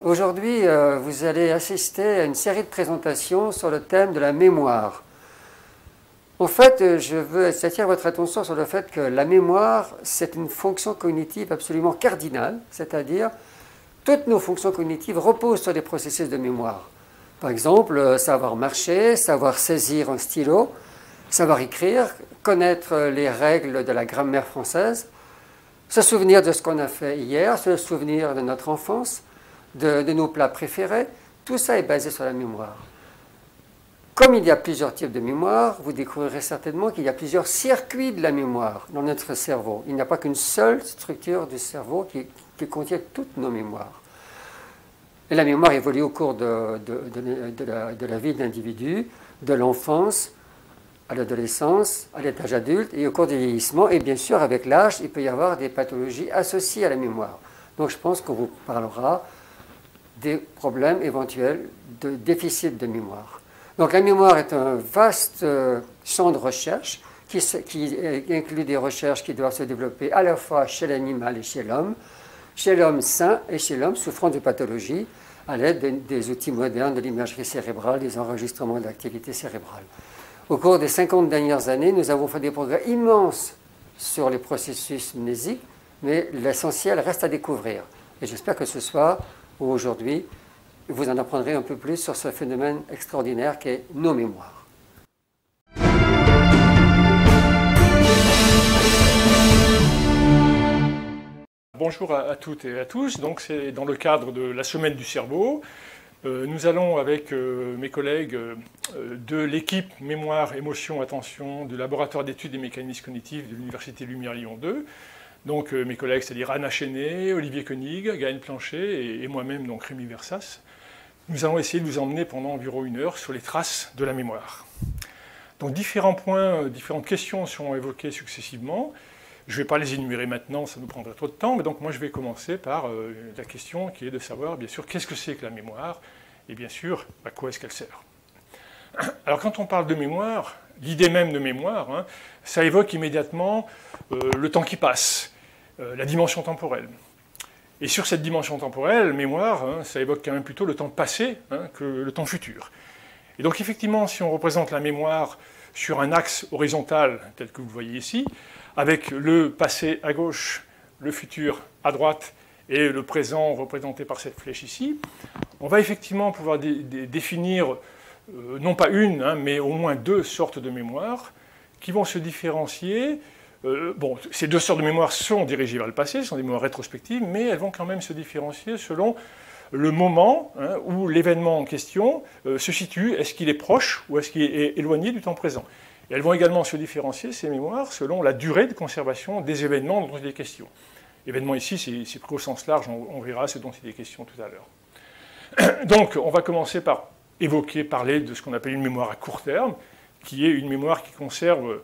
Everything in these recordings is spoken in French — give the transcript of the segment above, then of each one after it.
Aujourd'hui, vous allez assister à une série de présentations sur le thème de la mémoire. En fait, je veux attirer votre attention sur le fait que la mémoire, c'est une fonction cognitive absolument cardinale, c'est-à-dire toutes nos fonctions cognitives reposent sur des processus de mémoire. Par exemple, savoir marcher, savoir saisir un stylo, savoir écrire, connaître les règles de la grammaire française, se souvenir de ce qu'on a fait hier, se souvenir de notre enfance, de nos plats préférés, tout ça est basé sur la mémoire. Comme il y a plusieurs types de mémoire, vous découvrirez certainement qu'il y a plusieurs circuits de la mémoire dans notre cerveau. Il n'y a pas qu'une seule structure du cerveau qui contient toutes nos mémoires. Et la mémoire évolue au cours de la vie de l'individu, de l'enfance à l'adolescence, à l'étage adulte et au cours du vieillissement. Et bien sûr, avec l'âge, il peut y avoir des pathologies associées à la mémoire. Donc je pense qu'on vous parlera des problèmes éventuels de déficit de mémoire. Donc la mémoire est un vaste champ de recherche qui inclut des recherches qui doivent se développer à la fois chez l'animal et chez l'homme sain et chez l'homme souffrant de pathologies, à l'aide des outils modernes de l'imagerie cérébrale, des enregistrements d'activité cérébrale. Au cours des 50 dernières années, nous avons fait des progrès immenses sur les processus mnésiques, mais l'essentiel reste à découvrir. Et j'espère que ce soir ou aujourd'hui, vous en apprendrez un peu plus sur ce phénomène extraordinaire qu'est nos mémoires. Bonjour à toutes et à tous. Donc c'est dans le cadre de la semaine du cerveau. Nous allons avec mes collègues de l'équipe Mémoire, Émotion, Attention du laboratoire d'études des mécanismes cognitifs de l'Université Lumière Lyon 2. Donc mes collègues, c'est-à-dire Anna Chenet, Olivier Koenig, Gaël Planchet et moi-même, donc Rémi Versas. Nous allons essayer de vous emmener pendant environ 1 heure sur les traces de la mémoire. Donc différents points, différentes questions seront évoquées successivement. Je ne vais pas les énumérer maintenant, ça nous prendrait trop de temps, mais donc moi je vais commencer par la question qui est de savoir, bien sûr, qu'est-ce que c'est que la mémoire, et bien sûr, à quoi est-ce qu'elle sert. Alors quand on parle de mémoire, l'idée même de mémoire, ça évoque immédiatement le temps qui passe, la dimension temporelle. Et sur cette dimension temporelle, mémoire, ça évoque quand même plutôt le temps passé que le temps futur. Et donc effectivement, si on représente la mémoire sur un axe horizontal, tel que vous le voyez ici, avec le passé à gauche, le futur à droite et le présent représenté par cette flèche ici, on va effectivement pouvoir définir non pas une, mais au moins 2 sortes de mémoire qui vont se différencier. Ces 2 sortes de mémoire sont dirigées vers le passé, ce sont des mémoires rétrospectives, mais elles vont quand même se différencier selon le moment où l'événement en question se situe. Est-ce qu'il est proche ou est-ce qu'il est éloigné du temps présent? Et elles vont également se différencier, ces mémoires, selon la durée de conservation des événements dont il est question. Événements ici, c'est pris au sens large, on verra ce dont il est question tout à l'heure. Donc, on va commencer par parler de ce qu'on appelle une mémoire à court terme, qui est une mémoire qui conserve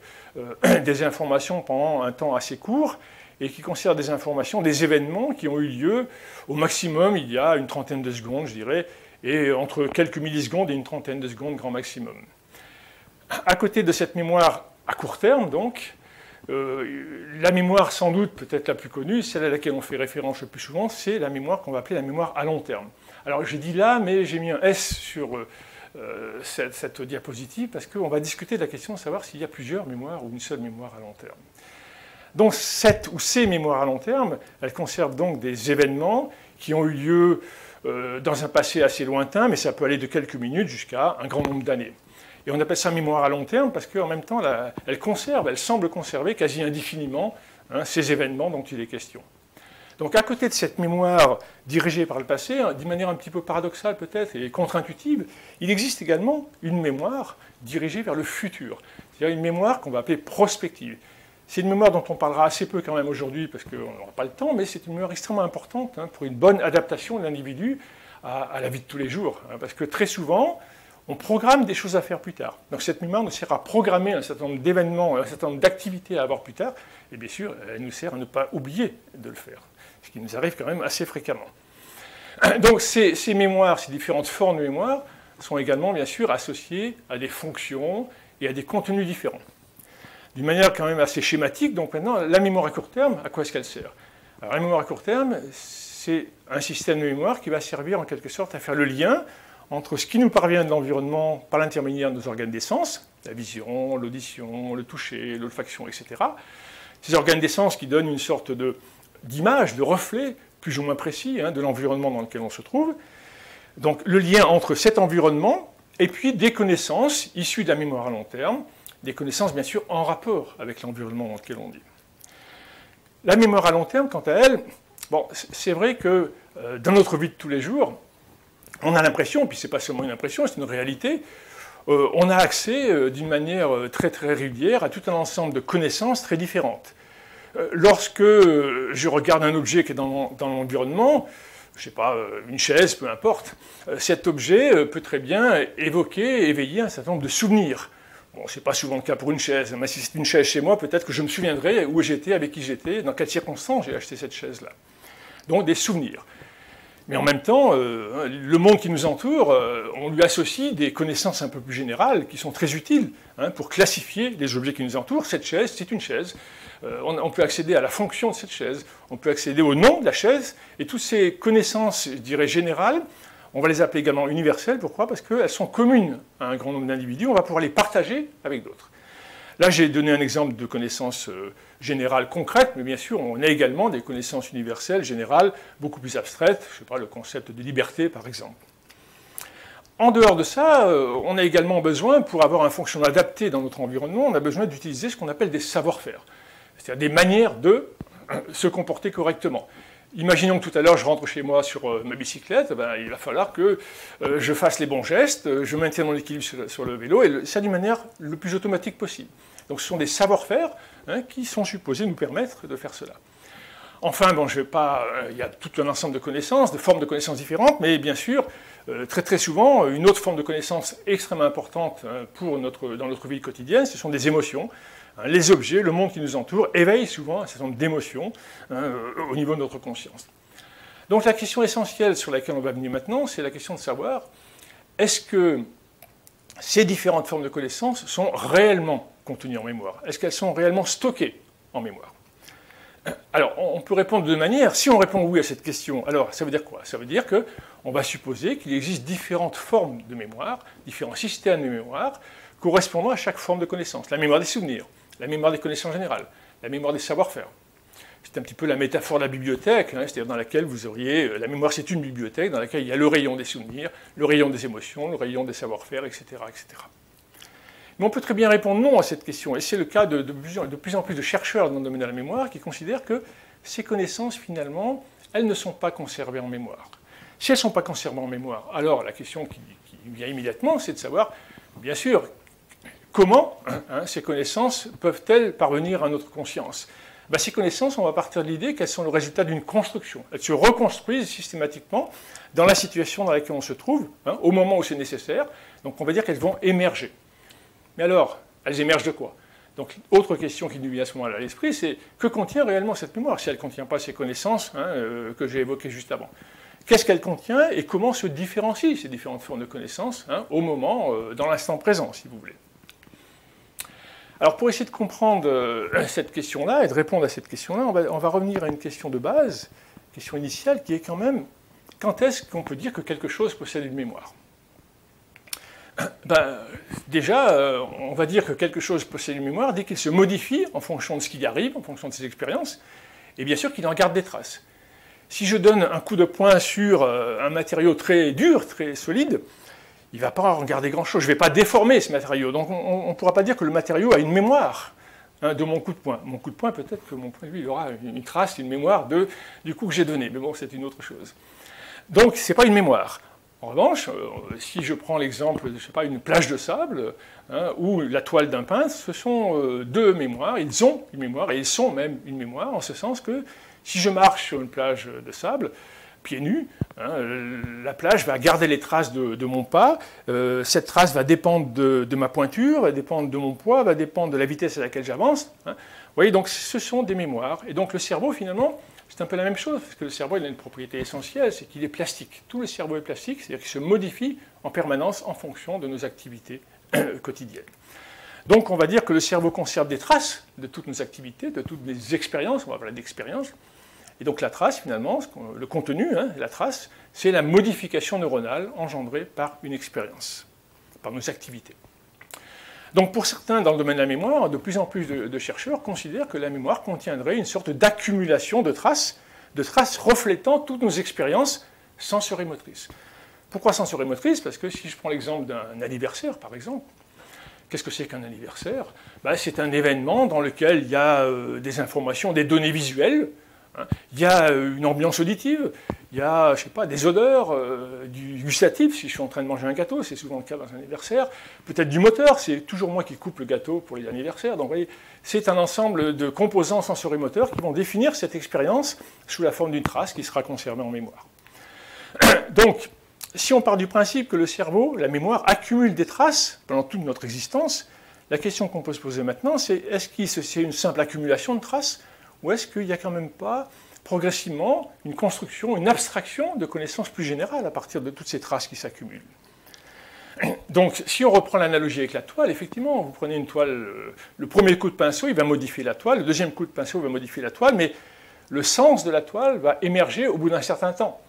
des informations pendant un temps assez court, et qui conserve des informations, des événements qui ont eu lieu au maximum il y a une trentaine de secondes, je dirais, et entre quelques millisecondes et une trentaine de secondes grand maximum. À côté de cette mémoire à court terme, donc, la mémoire sans doute peut-être la plus connue, celle à laquelle on fait référence le plus souvent, c'est la mémoire qu'on va appeler la mémoire à long terme. Alors j'ai dit là, mais j'ai mis un S sur cette diapositive parce qu'on va discuter de la question de savoir s'il y a plusieurs mémoires ou une seule mémoire à long terme. Donc cette ou ces mémoires à long terme, elles conservent donc des événements qui ont eu lieu dans un passé assez lointain, mais ça peut aller de quelques minutes jusqu'à un grand nombre d'années. Et on appelle ça mémoire à long terme parce qu'en même temps, elle semble conserver quasi indéfiniment ces événements dont il est question. Donc à côté de cette mémoire dirigée par le passé, d'une manière un petit peu paradoxale peut-être et contre-intuitive, il existe également une mémoire dirigée vers le futur, c'est-à-dire une mémoire qu'on va appeler prospective. C'est une mémoire dont on parlera assez peu quand même aujourd'hui parce qu'on n'aura pas le temps, mais c'est une mémoire extrêmement importante pour une bonne adaptation de l'individu à la vie de tous les jours. Parce que très souvent, on programme des choses à faire plus tard. Donc cette mémoire nous sert à programmer un certain nombre d'événements, un certain nombre d'activités à avoir plus tard, et bien sûr, elle nous sert à ne pas oublier de le faire, ce qui nous arrive quand même assez fréquemment. Donc ces mémoires, ces différentes formes de mémoire, sont également bien sûr associées à des fonctions et à des contenus différents. D'une manière quand même assez schématique, donc maintenant, la mémoire à court terme, à quoi est-ce qu'elle sert? Alors la mémoire à court terme, c'est un système de mémoire qui va servir en quelque sorte à faire le lien entre ce qui nous parvient de l'environnement par l'intermédiaire de nos organes des sens, la vision, l'audition, le toucher, l'olfaction, etc. Ces organes des sens qui donnent une sorte d'image, de reflet, plus ou moins précis, de l'environnement dans lequel on se trouve. Donc le lien entre cet environnement et puis des connaissances issues de la mémoire à long terme, des connaissances bien sûr en rapport avec l'environnement dans lequel on vit. La mémoire à long terme, quant à elle, bon, c'est vrai que dans notre vie de tous les jours, on a l'impression, puis ce n'est pas seulement une impression, c'est une réalité, on a accès d'une manière très très régulière à tout un ensemble de connaissances très différentes. Lorsque je regarde un objet qui est dans l'environnement, je ne sais pas, une chaise, peu importe, cet objet peut très bien évoquer, éveiller un certain nombre de souvenirs. Bon, ce n'est pas souvent le cas pour une chaise, mais si c'est une chaise chez moi, peut-être que je me souviendrai où j'étais, avec qui j'étais, dans quelles circonstances j'ai acheté cette chaise-là. Donc des souvenirs. Mais en même temps, le monde qui nous entoure, on lui associe des connaissances un peu plus générales qui sont très utiles pour classifier les objets qui nous entourent. Cette chaise, c'est une chaise. On peut accéder à la fonction de cette chaise, on peut accéder au nom de la chaise, et toutes ces connaissances, je dirais, générales, on va les appeler également universelles. Pourquoi? Parce qu'elles sont communes à un grand nombre d'individus, on va pouvoir les partager avec d'autres. Là, j'ai donné un exemple de connaissances générales concrètes, mais bien sûr, on a également des connaissances universelles, générales, beaucoup plus abstraites, je ne sais pas, le concept de liberté, par exemple. En dehors de ça, on a également besoin, pour avoir un fonctionnement adapté dans notre environnement, on a besoin d'utiliser ce qu'on appelle des savoir-faire, c'est-à-dire des manières de se comporter correctement. Imaginons que tout à l'heure, je rentre chez moi sur ma bicyclette, il va falloir que je fasse les bons gestes, je maintienne mon équilibre sur le vélo, et ça d'une manière le plus automatique possible. Donc ce sont des savoir-faire qui sont supposés nous permettre de faire cela. Enfin, bon, je vais pas, il y a tout un ensemble de connaissances, de formes de connaissances différentes, mais bien sûr, très très souvent, une autre forme de connaissance extrêmement importante dans notre vie quotidienne, ce sont des émotions. Les objets, le monde qui nous entoure, éveillent souvent un certain nombre d'émotions au niveau de notre conscience. Donc la question essentielle sur laquelle on va venir maintenant, c'est la question de savoir, est-ce que ces différentes formes de connaissances sont réellement contenues en mémoire? Est-ce qu'elles sont réellement stockées en mémoire? Alors, on peut répondre de deux manières. Si on répond oui à cette question, alors ça veut dire quoi? Ça veut dire qu'on va supposer qu'il existe différentes formes de mémoire, différents systèmes de mémoire, correspondant à chaque forme de connaissance. La mémoire des souvenirs, la mémoire des connaissances générales, la mémoire des savoir-faire. C'est un petit peu la métaphore de la bibliothèque, c'est-à-dire dans laquelle vous auriez... La mémoire, c'est une bibliothèque dans laquelle il y a le rayon des souvenirs, le rayon des émotions, le rayon des savoir-faire, etc., etc. Mais on peut très bien répondre non à cette question, et c'est le cas de plus en plus de chercheurs dans le domaine de la mémoire qui considèrent que ces connaissances, finalement, elles ne sont pas conservées en mémoire. Si elles ne sont pas conservées en mémoire, alors la question qui vient immédiatement, c'est de savoir, bien sûr, comment ces connaissances peuvent-elles parvenir à notre conscience? Ces connaissances, on va partir de l'idée qu'elles sont le résultat d'une construction. Elles se reconstruisent systématiquement dans la situation dans laquelle on se trouve, au moment où c'est nécessaire. Donc on va dire qu'elles vont émerger. Mais alors, elles émergent de quoi? Donc autre question qui nous vient à ce moment-là à l'esprit, c'est que contient réellement cette mémoire si elle ne contient pas ces connaissances que j'ai évoquées juste avant? Qu'est-ce qu'elle contient et comment se différencient ces différentes formes de connaissances au moment, dans l'instant présent, si vous voulez? Alors pour essayer de comprendre cette question-là et de répondre à cette question-là, on va revenir à une question de base, question initiale, qui est quand même, quand est-ce qu'on peut dire que quelque chose possède une mémoire? Déjà, on va dire que quelque chose possède une mémoire dès qu'il se modifie en fonction de ce qui y arrive, en fonction de ses expériences, et bien sûr qu'il en garde des traces. Si je donne un coup de poing sur un matériau très dur, très solide, il ne va pas en garder grand-chose. Je ne vais pas déformer ce matériau. Donc on ne pourra pas dire que le matériau a une mémoire de mon coup de poing. Mon coup de poing, peut-être que mon poing, lui, il aura une trace, une mémoire du coup que j'ai donné. Mais bon, c'est une autre chose. Donc ce n'est pas une mémoire. En revanche, si je prends l'exemple, je ne sais pas, une plage de sable ou la toile d'un peintre, ce sont deux mémoires. Ils ont une mémoire et ils sont même une mémoire, en ce sens que si je marche sur une plage de sable, pieds nus, la plage va garder les traces de mon pas, cette trace va dépendre de ma pointure, va dépendre de mon poids, va dépendre de la vitesse à laquelle j'avance. Vous voyez, donc ce sont des mémoires. Et donc le cerveau, finalement, c'est un peu la même chose, parce que le cerveau il a une propriété essentielle, c'est qu'il est plastique. Tout le cerveau est plastique, c'est-à-dire qu'il se modifie en permanence en fonction de nos activités quotidiennes. Donc on va dire que le cerveau conserve des traces de toutes nos activités, de toutes nos expériences, on va parler d'expériences, Et donc la trace, finalement, le contenu, hein, la trace, c'est la modification neuronale engendrée par une expérience, par nos activités. Donc pour certains, dans le domaine de la mémoire, de plus en plus de chercheurs considèrent que la mémoire contiendrait une sorte d'accumulation de traces reflétant toutes nos expériences sensorimotrices. Pourquoi sensorimotrices? Parce que si je prends l'exemple d'un anniversaire, par exemple, qu'est-ce que c'est qu'un anniversaire? C'est un événement dans lequel il y a des informations, des données visuelles, hein. Il y a une ambiance auditive, il y a, je sais pas, des odeurs, du gustatif, si je suis en train de manger un gâteau, c'est souvent le cas dans un anniversaire, peut-être du moteur, c'est toujours moi qui coupe le gâteau pour les anniversaires, donc vous voyez, c'est un ensemble de composants sensorimoteurs qui vont définir cette expérience sous la forme d'une trace qui sera conservée en mémoire. Donc, si on part du principe que le cerveau, la mémoire, accumule des traces pendant toute notre existence, la question qu'on peut se poser maintenant, c'est est-ce que c'est une simple accumulation de traces ou est-ce qu'il n'y a quand même pas progressivement une construction, une abstraction de connaissances plus générales à partir de toutes ces traces qui s'accumulent? Donc, si on reprend l'analogie avec la toile, effectivement, vous prenez une toile, le premier coup de pinceau, il va modifier la toile, le deuxième coup de pinceau va modifier la toile, mais le sens de la toile va émerger au bout d'un certain temps.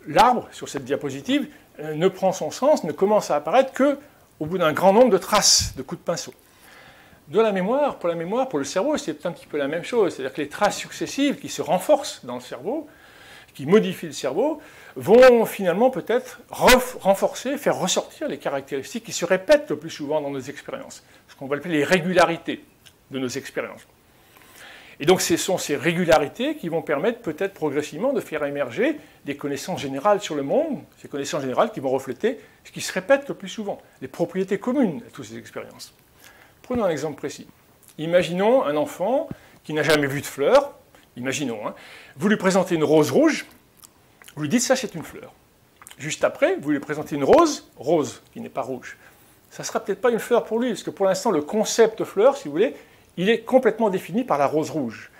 L'arbre, sur cette diapositive, ne prend son sens, ne commence à apparaître qu'au bout d'un grand nombre de traces, de coups de pinceau. De la mémoire, pour le cerveau, c'est un petit peu la même chose. C'est-à-dire que les traces successives qui se renforcent dans le cerveau, qui modifient le cerveau, vont finalement peut-être renforcer, faire ressortir les caractéristiques qui se répètent le plus souvent dans nos expériences. Ce qu'on va appeler les régularités de nos expériences. Et donc ce sont ces régularités qui vont permettre peut-être progressivement de faire émerger des connaissances générales sur le monde, ces connaissances générales qui vont refléter ce qui se répète le plus souvent, les propriétés communes à toutes ces expériences. Prenons un exemple précis. Imaginons un enfant qui n'a jamais vu de fleurs, imaginons, hein, vous lui présentez une rose rouge, vous lui dites ça c'est une fleur. Juste après, vous lui présentez une rose qui n'est pas rouge. Ça ne sera peut-être pas une fleur pour lui, parce que pour l'instant le concept fleur, si vous voulez, il est complètement défini par la rose rouge.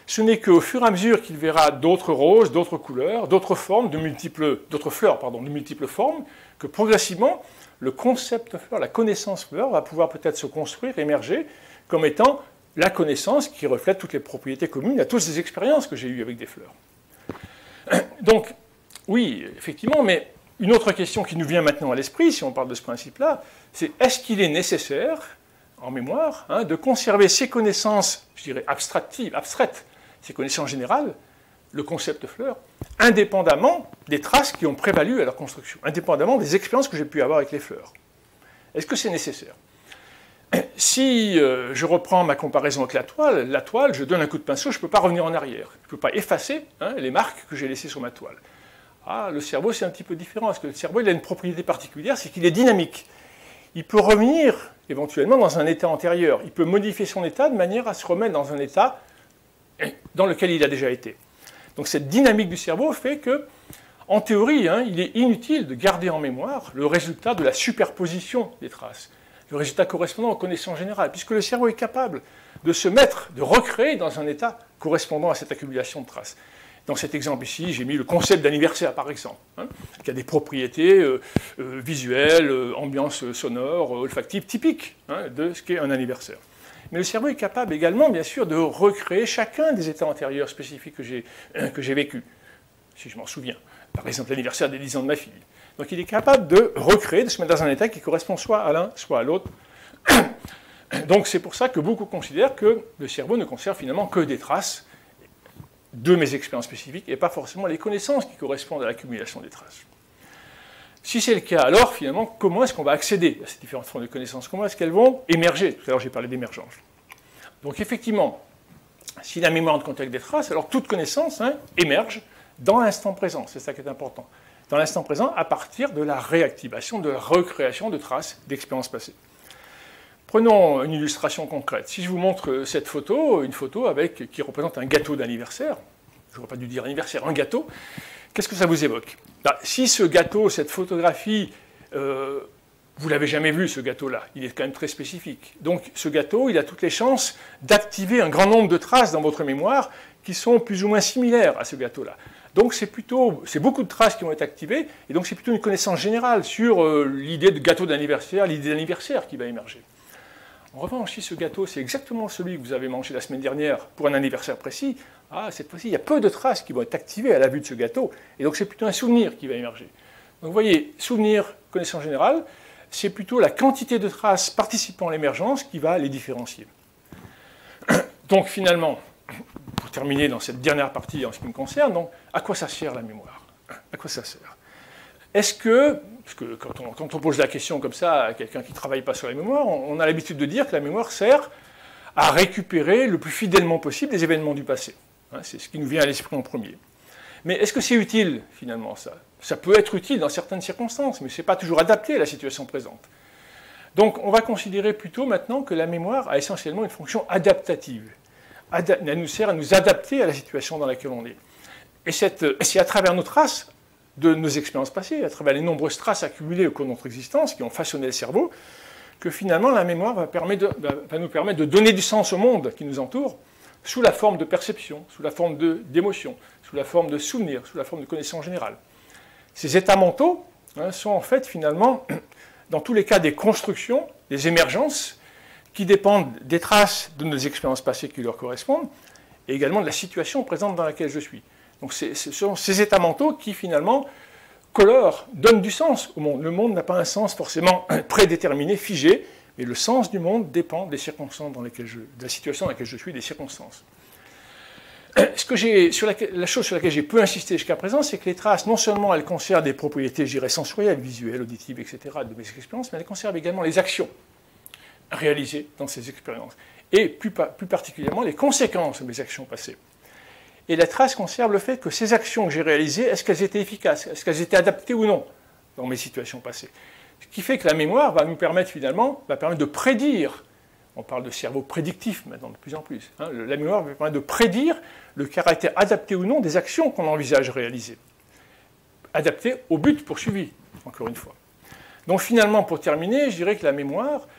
Ce n'est qu'au fur et à mesure qu'il verra d'autres roses, d'autres couleurs, d'autres formes, d'autres fleurs, de multiples formes, que progressivement, le concept fleur, la connaissance fleur, va pouvoir peut-être se construire, émerger, comme étant la connaissance qui reflète toutes les propriétés communes à toutes ces expériences que j'ai eues avec des fleurs. Donc, oui, effectivement, mais une autre question qui nous vient maintenant à l'esprit, si on parle de ce principe-là, c'est est-ce qu'il est nécessaire en mémoire, hein, de conserver ces connaissances, je dirais abstraites, ces connaissances générales, le concept fleur, indépendamment des traces qui ont prévalu à leur construction, indépendamment des expériences que j'ai pu avoir avec les fleurs. Est-ce que c'est nécessaire? Si je reprends ma comparaison avec la toile, je donne un coup de pinceau, je ne peux pas revenir en arrière. Je ne peux pas effacer les marques que j'ai laissées sur ma toile. Ah, le cerveau, c'est un petit peu différent, parce que le cerveau, il a une propriété particulière, c'est qu'il est dynamique. Il peut revenir éventuellement dans un état antérieur. Il peut modifier son état de manière à se remettre dans un état dans lequel il a déjà été. Donc cette dynamique du cerveau fait que, en théorie, il est inutile de garder en mémoire le résultat de la superposition des traces, le résultat correspondant aux connaissances générales, puisque le cerveau est capable de se mettre, de recréer dans un état correspondant à cette accumulation de traces. Dans cet exemple ici, j'ai mis le concept d'anniversaire, par exemple, qui a des propriétés visuelles, ambiance sonore, olfactive, typiques de ce qu'est un anniversaire. Mais le cerveau est capable également, bien sûr, de recréer chacun des états antérieurs spécifiques que j'ai vécus, si je m'en souviens. Par exemple, l'anniversaire des 10 ans de ma fille. Donc il est capable de recréer, de se mettre dans un état qui correspond soit à l'un, soit à l'autre. Donc c'est pour ça que beaucoup considèrent que le cerveau ne conserve finalement que des traces de mes expériences spécifiques et pas forcément les connaissances qui correspondent à l'accumulation des traces. Si c'est le cas, alors finalement, comment est-ce qu'on va accéder à ces différentes formes de connaissances? Comment est-ce qu'elles vont émerger? Tout à l'heure, j'ai parlé d'émergence. Donc effectivement, si la mémoire ne contient que des traces, alors toute connaissance émerge dans l'instant présent. C'est ça qui est important. Dans l'instant présent, à partir de la réactivation, de la recréation de traces d'expériences passées. Prenons une illustration concrète. Si je vous montre cette photo, une photo qui représente un gâteau d'anniversaire, je n'aurais pas dû dire anniversaire, un gâteau, qu'est-ce que ça vous évoque? Si ce gâteau, cette photographie, vous ne l'avez jamais vu, ce gâteau-là, il est quand même très spécifique. Donc ce gâteau, il a toutes les chances d'activer un grand nombre de traces dans votre mémoire qui sont plus ou moins similaires à ce gâteau-là. Donc c'est beaucoup de traces qui vont être activées, et donc c'est plutôt une connaissance générale sur l'idée de gâteau d'anniversaire, l'idée d'anniversaire qui va émerger. En revanche, si ce gâteau, c'est exactement celui que vous avez mangé la semaine dernière pour un anniversaire précis, cette fois-ci, il y a peu de traces qui vont être activées à la vue de ce gâteau, et donc c'est plutôt un souvenir qui va émerger. Donc vous voyez, souvenir, connaissance générale, c'est plutôt la quantité de traces participant à l'émergence qui va les différencier. Donc finalement, pour terminer dans cette dernière partie en ce qui me concerne, donc, à quoi ça sert la mémoire? À quoi ça sert? Est-ce que, parce que quand on pose la question comme ça à quelqu'un qui ne travaille pas sur la mémoire, on a l'habitude de dire que la mémoire sert à récupérer le plus fidèlement possible les événements du passé. C'est ce qui nous vient à l'esprit en premier. Mais est-ce que c'est utile, finalement, ça? Ça peut être utile dans certaines circonstances, mais ce n'est pas toujours adapté à la situation présente. Donc, on va considérer plutôt maintenant que la mémoire a essentiellement une fonction adaptative. Elle nous sert à nous adapter à la situation dans laquelle on est. Et c'est à travers nos traces de nos expériences passées, à travers les nombreuses traces accumulées au cours de notre existence qui ont façonné le cerveau, que finalement la mémoire va nous permettre de donner du sens au monde qui nous entoure sous la forme de perception, sous la forme d'émotion, sous la forme de souvenirs, sous la forme de connaissances générales. Ces états mentaux sont en fait finalement, dans tous les cas, des constructions, des émergences qui dépendent des traces de nos expériences passées qui leur correspondent et également de la situation présente dans laquelle je suis. Donc ce sont ces états mentaux qui finalement colorent, donnent du sens au monde. Le monde n'a pas un sens forcément prédéterminé, figé, mais le sens du monde dépend des circonstances de la situation dans laquelle je suis, des circonstances. La chose sur laquelle j'ai peu insisté jusqu'à présent, c'est que les traces, non seulement elles conservent des propriétés, je dirais, sensorielles, visuelles, auditives, etc., de mes expériences, mais elles conservent également les actions réalisées dans ces expériences, et plus particulièrement les conséquences de mes actions passées. Et la trace conserve le fait que ces actions que j'ai réalisées, est-ce qu'elles étaient efficaces? Est-ce qu'elles étaient adaptées ou non dans mes situations passées? Ce qui fait que la mémoire va nous permettre finalement de prédire. On parle de cerveau prédictif maintenant de plus en plus. La mémoire va permettre de prédire le caractère adapté ou non des actions qu'on envisage réaliser. Adapté au but poursuivi, encore une fois. Donc finalement, pour terminer, je dirais que la mémoire,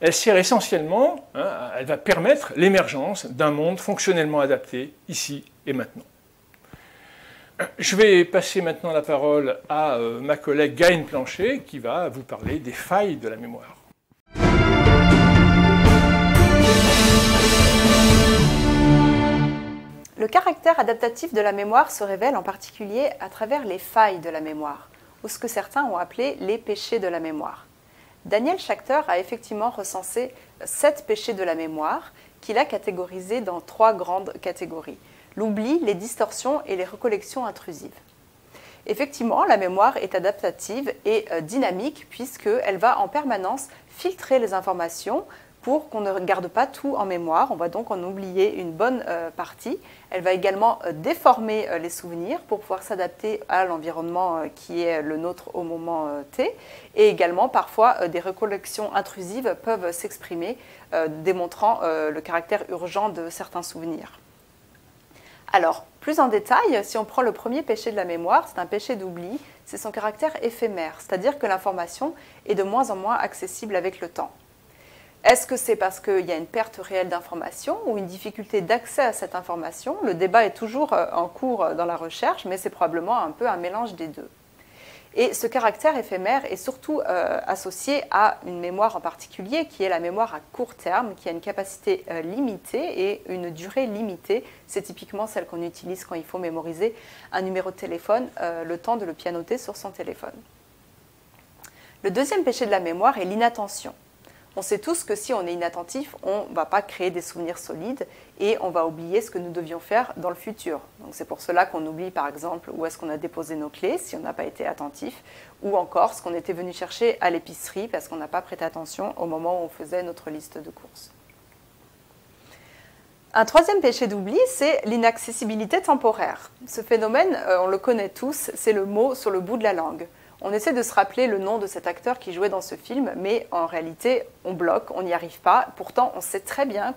elle sert essentiellement, elle va permettre l'émergence d'un monde fonctionnellement adapté, ici et maintenant. Je vais passer maintenant la parole à ma collègue Gaëlle Planchet, qui va vous parler des failles de la mémoire. Le caractère adaptatif de la mémoire se révèle en particulier à travers les failles de la mémoire, ou ce que certains ont appelé les péchés de la mémoire. Daniel Schacter a effectivement recensé 7 péchés de la mémoire qu'il a catégorisés dans 3 grandes catégories: l'oubli, les distorsions et les recollections intrusives. Effectivement, la mémoire est adaptative et dynamique puisqu'elle va en permanence filtrer les informations pour qu'on ne garde pas tout en mémoire. On va donc en oublier une bonne partie. Elle va également déformer les souvenirs pour pouvoir s'adapter à l'environnement qui est le nôtre au moment T. Et également, parfois, des recollections intrusives peuvent s'exprimer, démontrant le caractère urgent de certains souvenirs. Alors, plus en détail, si on prend le premier péché de la mémoire, c'est un péché d'oubli, c'est son caractère éphémère, c'est-à-dire que l'information est de moins en moins accessible avec le temps. Est-ce que c'est parce qu'il y a une perte réelle d'information ou une difficulté d'accès à cette information? Le débat est toujours en cours dans la recherche, mais c'est probablement un peu un mélange des deux. Et ce caractère éphémère est surtout associé à une mémoire en particulier, qui est la mémoire à court terme, qui a une capacité limitée et une durée limitée. C'est typiquement celle qu'on utilise quand il faut mémoriser un numéro de téléphone, le temps de le pianoter sur son téléphone. Le deuxième péché de la mémoire est l'inattention. On sait tous que si on est inattentif, on ne va pas créer des souvenirs solides et on va oublier ce que nous devions faire dans le futur. Donc c'est pour cela qu'on oublie par exemple où est-ce qu'on a déposé nos clés si on n'a pas été attentif, ou encore ce qu'on était venu chercher à l'épicerie parce qu'on n'a pas prêté attention au moment où on faisait notre liste de courses. Un troisième péché d'oubli, c'est l'inaccessibilité temporaire. Ce phénomène, on le connaît tous, c'est le mot sur le bout de la langue. On essaie de se rappeler le nom de cet acteur qui jouait dans ce film, mais en réalité, on bloque, on n'y arrive pas. Pourtant, on sait très bien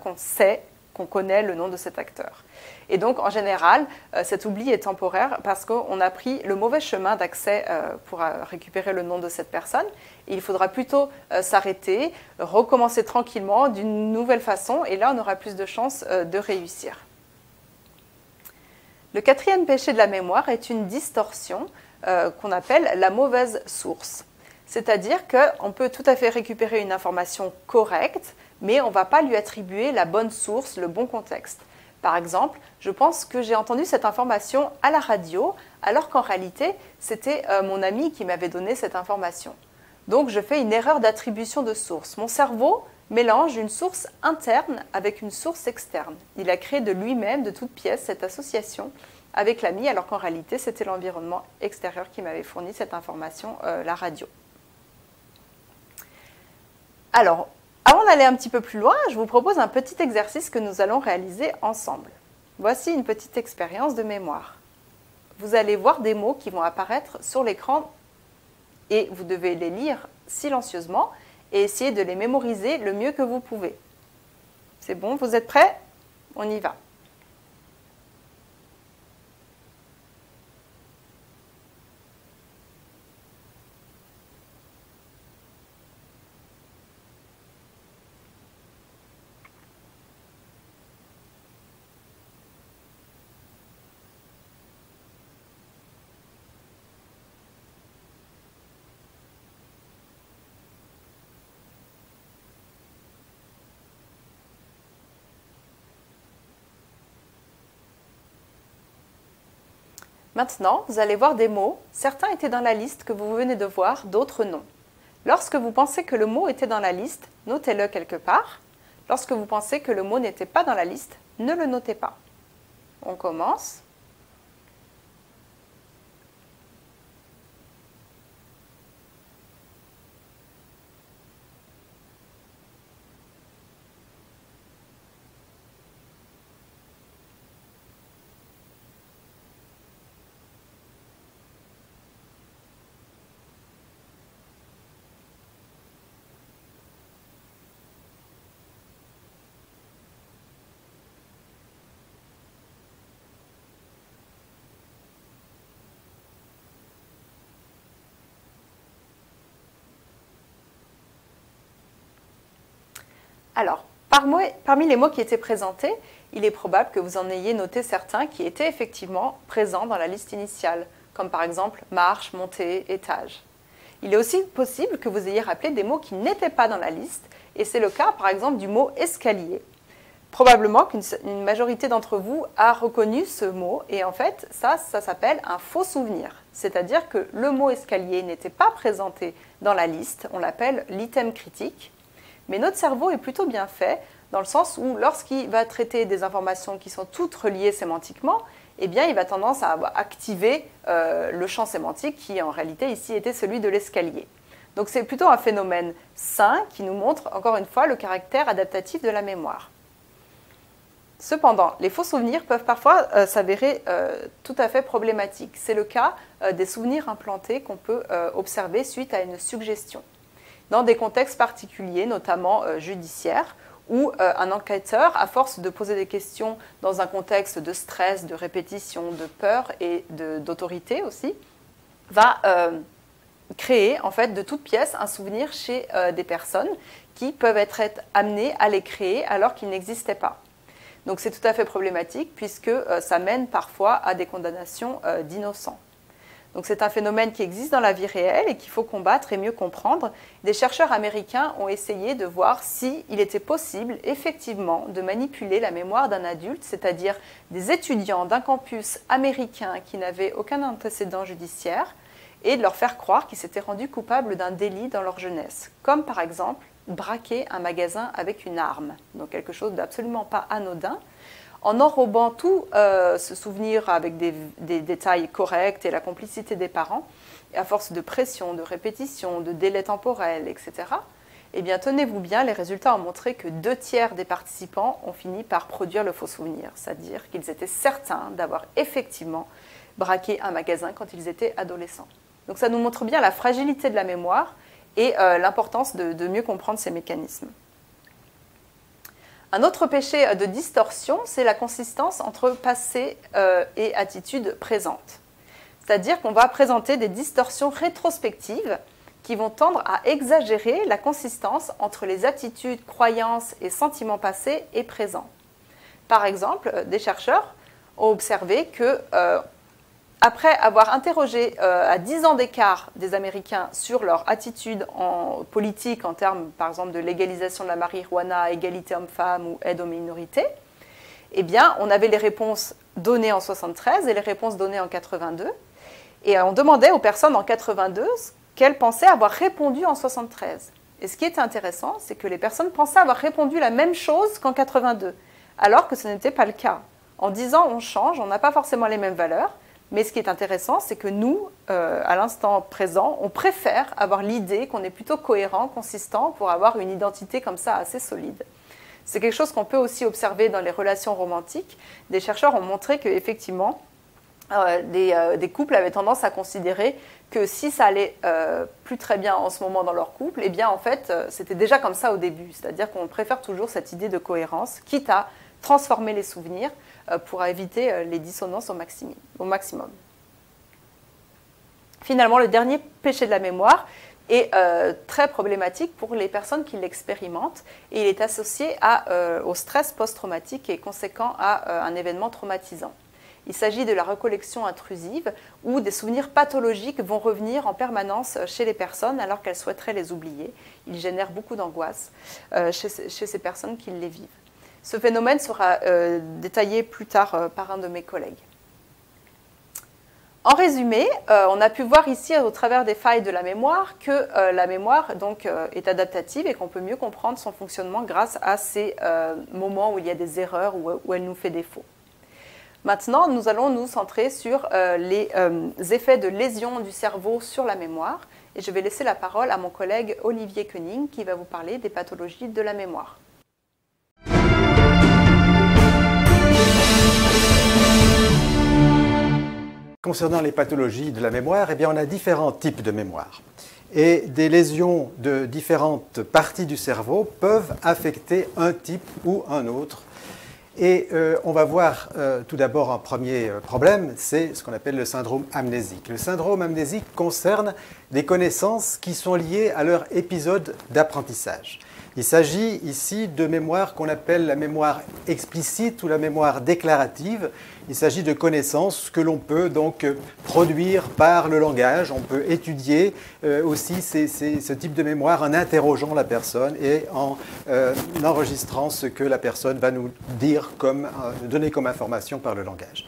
qu'on connaît le nom de cet acteur. Et donc, en général, cet oubli est temporaire parce qu'on a pris le mauvais chemin d'accès pour récupérer le nom de cette personne. Et il faudra plutôt s'arrêter, recommencer tranquillement d'une nouvelle façon, et là, on aura plus de chances de réussir. Le quatrième péché de la mémoire est une distorsion qu'on appelle la mauvaise source. C'est-à-dire qu'on peut tout à fait récupérer une information correcte, mais on ne va pas lui attribuer la bonne source, le bon contexte. Par exemple, je pense que j'ai entendu cette information à la radio, alors qu'en réalité, c'était mon ami qui m'avait donné cette information. Donc, je fais une erreur d'attribution de source. Mon cerveau mélange une source interne avec une source externe. Il a créé de lui-même, de toute pièce, cette association avec l'ami, alors qu'en réalité, c'était l'environnement extérieur qui m'avait fourni cette information, la radio. Alors, avant d'aller un petit peu plus loin, je vous propose un petit exercice que nous allons réaliser ensemble. Voici une petite expérience de mémoire. Vous allez voir des mots qui vont apparaître sur l'écran et vous devez les lire silencieusement et essayer de les mémoriser le mieux que vous pouvez. C'est bon, vous êtes prêts? On y va. Maintenant, vous allez voir des mots. Certains étaient dans la liste que vous venez de voir, d'autres non. Lorsque vous pensez que le mot était dans la liste, notez-le quelque part. Lorsque vous pensez que le mot n'était pas dans la liste, ne le notez pas. On commence. Alors, parmi les mots qui étaient présentés, il est probable que vous en ayez noté certains qui étaient effectivement présents dans la liste initiale, comme par exemple marche, montée, étage. Il est aussi possible que vous ayez rappelé des mots qui n'étaient pas dans la liste, et c'est le cas par exemple du mot escalier. Probablement qu'une majorité d'entre vous a reconnu ce mot, et en fait, ça s'appelle un faux souvenir. C'est-à-dire que le mot escalier n'était pas présenté dans la liste, on l'appelle l'item critique. Mais notre cerveau est plutôt bien fait, dans le sens où lorsqu'il va traiter des informations qui sont toutes reliées sémantiquement, eh bien, il va tendance à activer le champ sémantique qui, en réalité, ici, était celui de l'escalier. Donc, c'est plutôt un phénomène sain qui nous montre, encore une fois, le caractère adaptatif de la mémoire. Cependant, les faux souvenirs peuvent parfois s'avérer tout à fait problématiques. C'est le cas des souvenirs implantés qu'on peut observer suite à une suggestion. Dans des contextes particuliers, notamment judiciaires, où un enquêteur, à force de poser des questions dans un contexte de stress, de répétition, de peur et d'autorité aussi, va créer en fait de toutes pièces un souvenir chez des personnes qui peuvent être amenées à les créer alors qu'ils n'existaient pas. Donc c'est tout à fait problématique puisque ça mène parfois à des condamnations d'innocents. Donc c'est un phénomène qui existe dans la vie réelle et qu'il faut combattre et mieux comprendre. Des chercheurs américains ont essayé de voir s'il était possible effectivement de manipuler la mémoire d'un adulte, c'est-à-dire des étudiants d'un campus américain qui n'avaient aucun antécédent judiciaire, et de leur faire croire qu'ils s'étaient rendus coupables d'un délit dans leur jeunesse, comme par exemple braquer un magasin avec une arme, donc quelque chose d'absolument pas anodin, en enrobant tout ce souvenir avec des détails corrects et la complicité des parents, et à force de pression, de répétition, de délai temporel, etc., eh bien, tenez-vous bien, les résultats ont montré que 2/3 des participants ont fini par produire le faux souvenir, c'est-à-dire qu'ils étaient certains d'avoir effectivement braqué un magasin quand ils étaient adolescents. Donc ça nous montre bien la fragilité de la mémoire et l'importance de mieux comprendre ces mécanismes. Un autre péché de distorsion, c'est la consistance entre passé et attitude présente. C'est-à-dire qu'on va présenter des distorsions rétrospectives qui vont tendre à exagérer la consistance entre les attitudes, croyances et sentiments passés et présents. Par exemple, des chercheurs ont observé que après avoir interrogé à 10 ans d'écart des Américains sur leur attitude en politique en termes, par exemple, de légalisation de la marijuana, égalité homme-femme ou aide aux minorités, eh bien, on avait les réponses données en 73 et les réponses données en 82. Et on demandait aux personnes en 82 qu'elles pensaient avoir répondu en 73. Et ce qui était intéressant, c'est que les personnes pensaient avoir répondu la même chose qu'en 82, alors que ce n'était pas le cas. En 10 ans, on change, on n'a pas forcément les mêmes valeurs, mais ce qui est intéressant, c'est que nous, à l'instant présent, on préfère avoir l'idée qu'on est plutôt cohérent, consistant, pour avoir une identité comme ça assez solide. C'est quelque chose qu'on peut aussi observer dans les relations romantiques. Des chercheurs ont montré qu'effectivement, des couples avaient tendance à considérer que si ça allait plus très bien en ce moment dans leur couple, eh bien en fait, c'était déjà comme ça au début. C'est-à-dire qu'on préfère toujours cette idée de cohérence, quitte à transformer les souvenirs pour éviter les dissonances au maximum. Finalement, le dernier péché de la mémoire est très problématique pour les personnes qui l'expérimentent et il est associé au stress post-traumatique et conséquent à un événement traumatisant. Il s'agit de la recollection intrusive où des souvenirs pathologiques vont revenir en permanence chez les personnes alors qu'elles souhaiteraient les oublier. Il génère beaucoup d'angoisse chez ces personnes qui les vivent. Ce phénomène sera détaillé plus tard par un de mes collègues. En résumé, on a pu voir ici au travers des failles de la mémoire que la mémoire donc, est adaptative et qu'on peut mieux comprendre son fonctionnement grâce à ces moments où il y a des erreurs, où elle nous fait défaut. Maintenant, nous allons nous centrer sur les effets de lésions du cerveau sur la mémoire et je vais laisser la parole à mon collègue Olivier Koenig qui va vous parler des pathologies de la mémoire. Concernant les pathologies de la mémoire, eh bien, on a différents types de mémoire. Et des lésions de différentes parties du cerveau peuvent affecter un type ou un autre. Et on va voir tout d'abord un premier problème, c'est ce qu'on appelle le syndrome amnésique. Le syndrome amnésique concerne des connaissances qui sont liées à leur épisode d'apprentissage. Il s'agit ici de mémoire qu'on appelle la mémoire explicite ou la mémoire déclarative. Il s'agit de connaissances que l'on peut donc produire par le langage. On peut étudier aussi ce type de mémoire en interrogeant la personne et en enregistrant ce que la personne va nous dire donner comme information par le langage.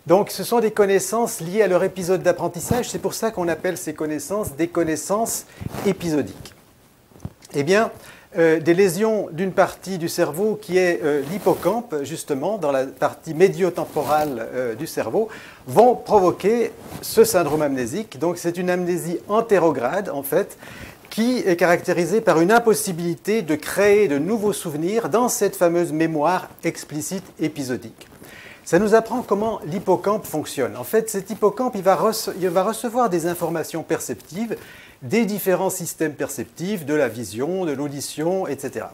Donc ce sont des connaissances liées à leur épisode d'apprentissage. C'est pour ça qu'on appelle ces connaissances des connaissances épisodiques. Eh bien, des lésions d'une partie du cerveau qui est l'hippocampe, justement, dans la partie médio-temporale du cerveau, vont provoquer ce syndrome amnésique. Donc c'est une amnésie antérograde, en fait, qui est caractérisée par une impossibilité de créer de nouveaux souvenirs dans cette fameuse mémoire explicite épisodique. Ça nous apprend comment l'hippocampe fonctionne. En fait, cet hippocampe, il va recevoir des informations perceptives des différents systèmes perceptifs, de la vision, de l'audition, etc.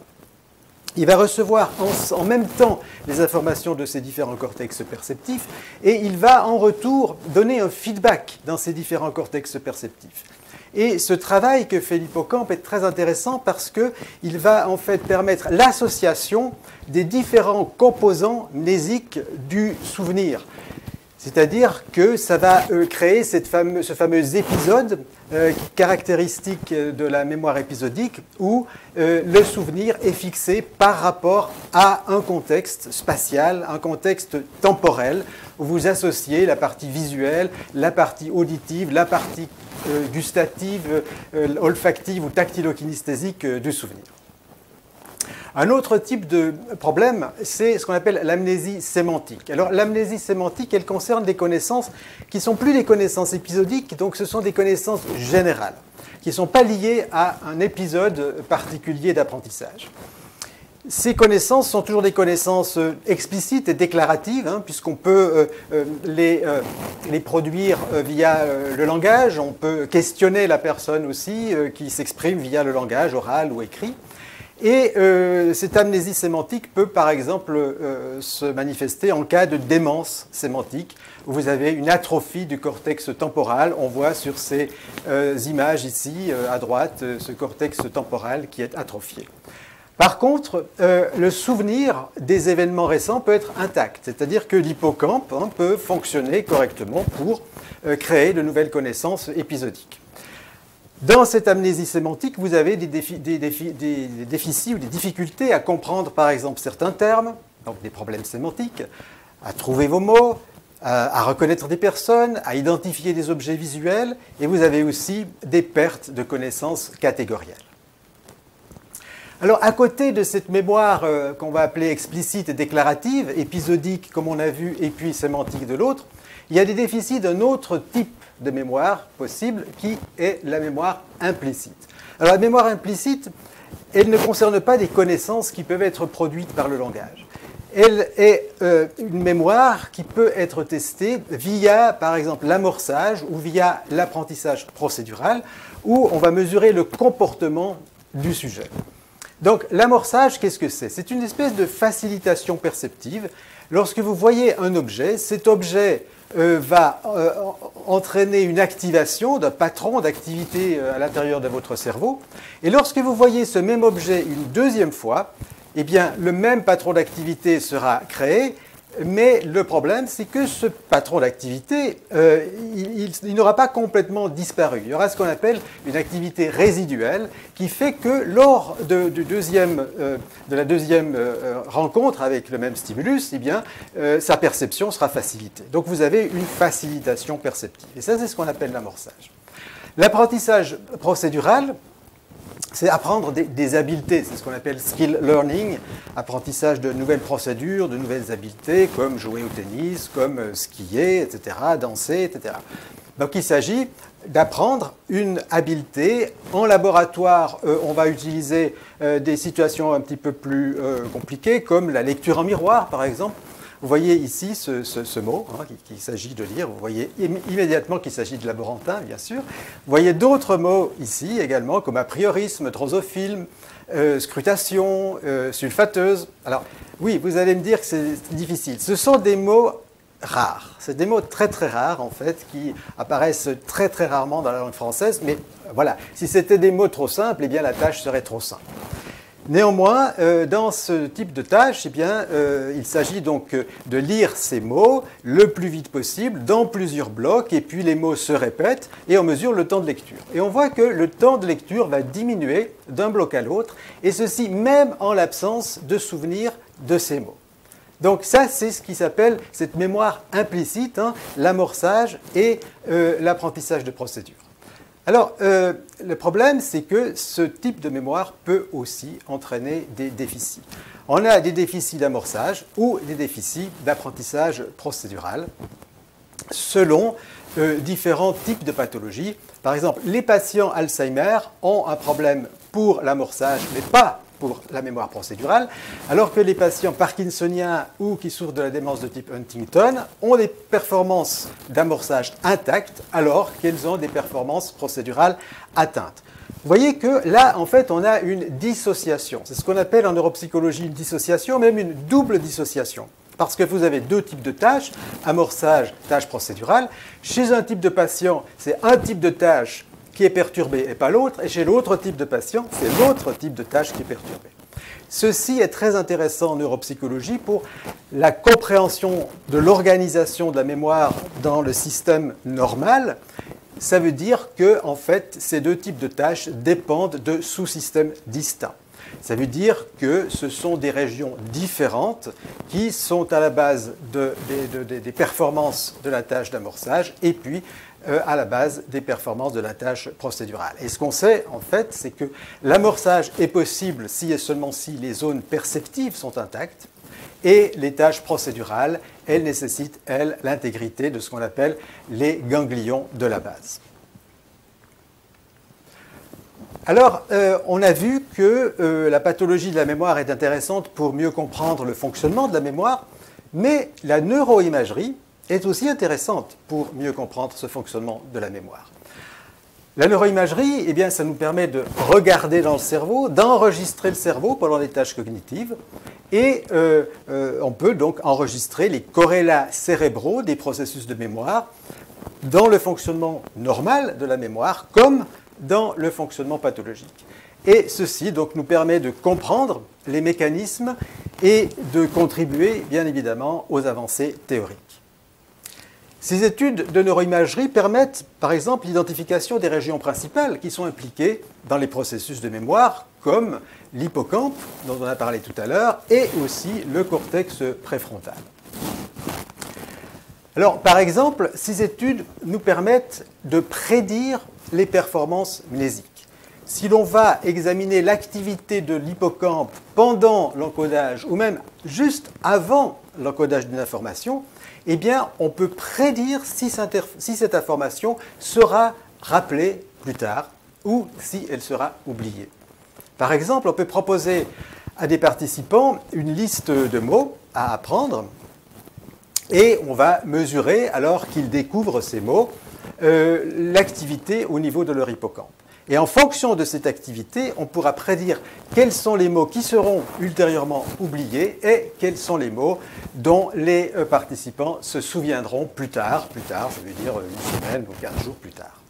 Il va recevoir en même temps les informations de ces différents cortex perceptifs et il va en retour donner un feedback dans ces différents cortex perceptifs. Et ce travail que fait l'hippocampe est très intéressant parce qu'il va en fait permettre l'association des différents composants mnésiques du souvenir. C'est-à-dire que ça va créer ce fameux épisode caractéristique de la mémoire épisodique où le souvenir est fixé par rapport à un contexte spatial, un contexte temporel, où vous associez la partie visuelle, la partie auditive, la partie gustative, olfactive ou tactilo-kinesthésique du souvenir. Un autre type de problème, c'est ce qu'on appelle l'amnésie sémantique. Alors l'amnésie sémantique, elle concerne des connaissances qui ne sont plus des connaissances épisodiques, donc ce sont des connaissances générales, qui ne sont pas liées à un épisode particulier d'apprentissage. Ces connaissances sont toujours des connaissances explicites et déclaratives, puisqu'on peut les produire via le langage, on peut questionner la personne aussi qui s'exprime via le langage oral ou écrit. Et cette amnésie sémantique peut par exemple se manifester en cas de démence sémantique, où vous avez une atrophie du cortex temporal. On voit sur ces images ici, à droite, ce cortex temporal qui est atrophié. Par contre, le souvenir des événements récents peut être intact, c'est-à-dire que l'hippocampe peut fonctionner correctement pour créer de nouvelles connaissances épisodiques. Dans cette amnésie sémantique, vous avez des déficits ou des difficultés à comprendre, par exemple, certains termes, donc des problèmes sémantiques, à trouver vos mots, à reconnaître des personnes, à identifier des objets visuels, et vous avez aussi des pertes de connaissances catégorielles. Alors, à côté de cette mémoire qu'on va appeler explicite et déclarative, épisodique comme on a vu, et puis sémantique de l'autre, il y a des déficits d'un autre type de mémoire possible, qui est la mémoire implicite. Alors, la mémoire implicite, elle ne concerne pas des connaissances qui peuvent être produites par le langage. Elle est une mémoire qui peut être testée via, par exemple, l'amorçage ou via l'apprentissage procédural, où on va mesurer le comportement du sujet. Donc, l'amorçage, qu'est-ce que c'est? C'est une espèce de facilitation perceptive. Lorsque vous voyez un objet, cet objet va entraîner une activation d'un patron d'activité à l'intérieur de votre cerveau. Et lorsque vous voyez ce même objet une deuxième fois, eh bien, le même patron d'activité sera créé, mais le problème, c'est que ce patron d'activité, il n'aura pas complètement disparu. Il y aura ce qu'on appelle une activité résiduelle qui fait que lors de la deuxième rencontre avec le même stimulus, eh bien, sa perception sera facilitée. Donc vous avez une facilitation perceptive. Et ça, c'est ce qu'on appelle l'amorçage. L'apprentissage procédural, c'est apprendre des habiletés, c'est ce qu'on appelle skill learning, apprentissage de nouvelles procédures, de nouvelles habiletés, comme jouer au tennis, comme skier, etc., danser, etc. Donc il s'agit d'apprendre une habileté. En laboratoire, on va utiliser des situations un petit peu plus compliquées, comme la lecture en miroir, par exemple. Vous voyez ici ce mot qu'il s'agit de lire. Vous voyez immédiatement qu'il s'agit de laborantin, bien sûr. Vous voyez d'autres mots ici également, comme a priorisme, drosophisme, scrutation, sulfateuse. Alors, oui, vous allez me dire que c'est difficile. Ce sont des mots rares. C'est des mots très très rares, en fait, qui apparaissent très très rarement dans la langue française. Mais voilà, si c'était des mots trop simples, eh bien la tâche serait trop simple. Néanmoins, dans ce type de tâche, eh bien, il s'agit donc de lire ces mots le plus vite possible dans plusieurs blocs, et puis les mots se répètent, et on mesure le temps de lecture. Et on voit que le temps de lecture va diminuer d'un bloc à l'autre, et ceci même en l'absence de souvenir de ces mots. Donc ça, c'est ce qui s'appelle cette mémoire implicite, l'amorçage et l'apprentissage de procédure. Alors, le problème, c'est que ce type de mémoire peut aussi entraîner des déficits. On a des déficits d'amorçage ou des déficits d'apprentissage procédural selon différents types de pathologies. Par exemple, les patients Alzheimer ont un problème pour l'amorçage, mais pas pour la mémoire procédurale, alors que les patients parkinsoniens ou qui souffrent de la démence de type Huntington ont des performances d'amorçage intactes, alors qu'elles ont des performances procédurales atteintes. Vous voyez que là, en fait, on a une dissociation. C'est ce qu'on appelle en neuropsychologie une dissociation, même une double dissociation. Parce que vous avez deux types de tâches, amorçage, tâche procédurale. Chez un type de patient, c'est un type de tâche qui est perturbé et pas l'autre, et chez l'autre type de patient, c'est l'autre type de tâche qui est perturbé. Ceci est très intéressant en neuropsychologie pour la compréhension de l'organisation de la mémoire dans le système normal. Ça veut dire que, en fait, ces deux types de tâches dépendent de sous-systèmes distincts. Ça veut dire que ce sont des régions différentes qui sont à la base des performances de la tâche d'amorçage et puis à la base des performances de la tâche procédurale. Et ce qu'on sait, en fait, c'est que l'amorçage est possible si et seulement si les zones perceptives sont intactes, et les tâches procédurales, elles nécessitent, elles, l'intégrité de ce qu'on appelle les ganglions de la base. Alors, on a vu que la pathologie de la mémoire est intéressante pour mieux comprendre le fonctionnement de la mémoire, mais la neuroimagerie est aussi intéressante pour mieux comprendre ce fonctionnement de la mémoire. La neuroimagerie, eh bien, ça nous permet de regarder dans le cerveau, d'enregistrer le cerveau pendant des tâches cognitives, et on peut donc enregistrer les corrélats cérébraux des processus de mémoire dans le fonctionnement normal de la mémoire comme dans le fonctionnement pathologique. Et ceci donc, nous permet de comprendre les mécanismes et de contribuer, bien évidemment, aux avancées théoriques. Ces études de neuroimagerie permettent, par exemple, l'identification des régions principales qui sont impliquées dans les processus de mémoire, comme l'hippocampe, dont on a parlé tout à l'heure, et aussi le cortex préfrontal. Alors, par exemple, ces études nous permettent de prédire les performances mnésiques. Si l'on va examiner l'activité de l'hippocampe pendant l'encodage, ou même juste avant l'encodage d'une information, eh bien, on peut prédire si cette information sera rappelée plus tard ou si elle sera oubliée. Par exemple, on peut proposer à des participants une liste de mots à apprendre et on va mesurer, alors qu'ils découvrent ces mots, l'activité au niveau de leur hippocampe. Et en fonction de cette activité, on pourra prédire quels sont les mots qui seront ultérieurement oubliés et quels sont les mots dont les participants se souviendront plus tard, ça veut dire une semaine ou 15 jours plus tard.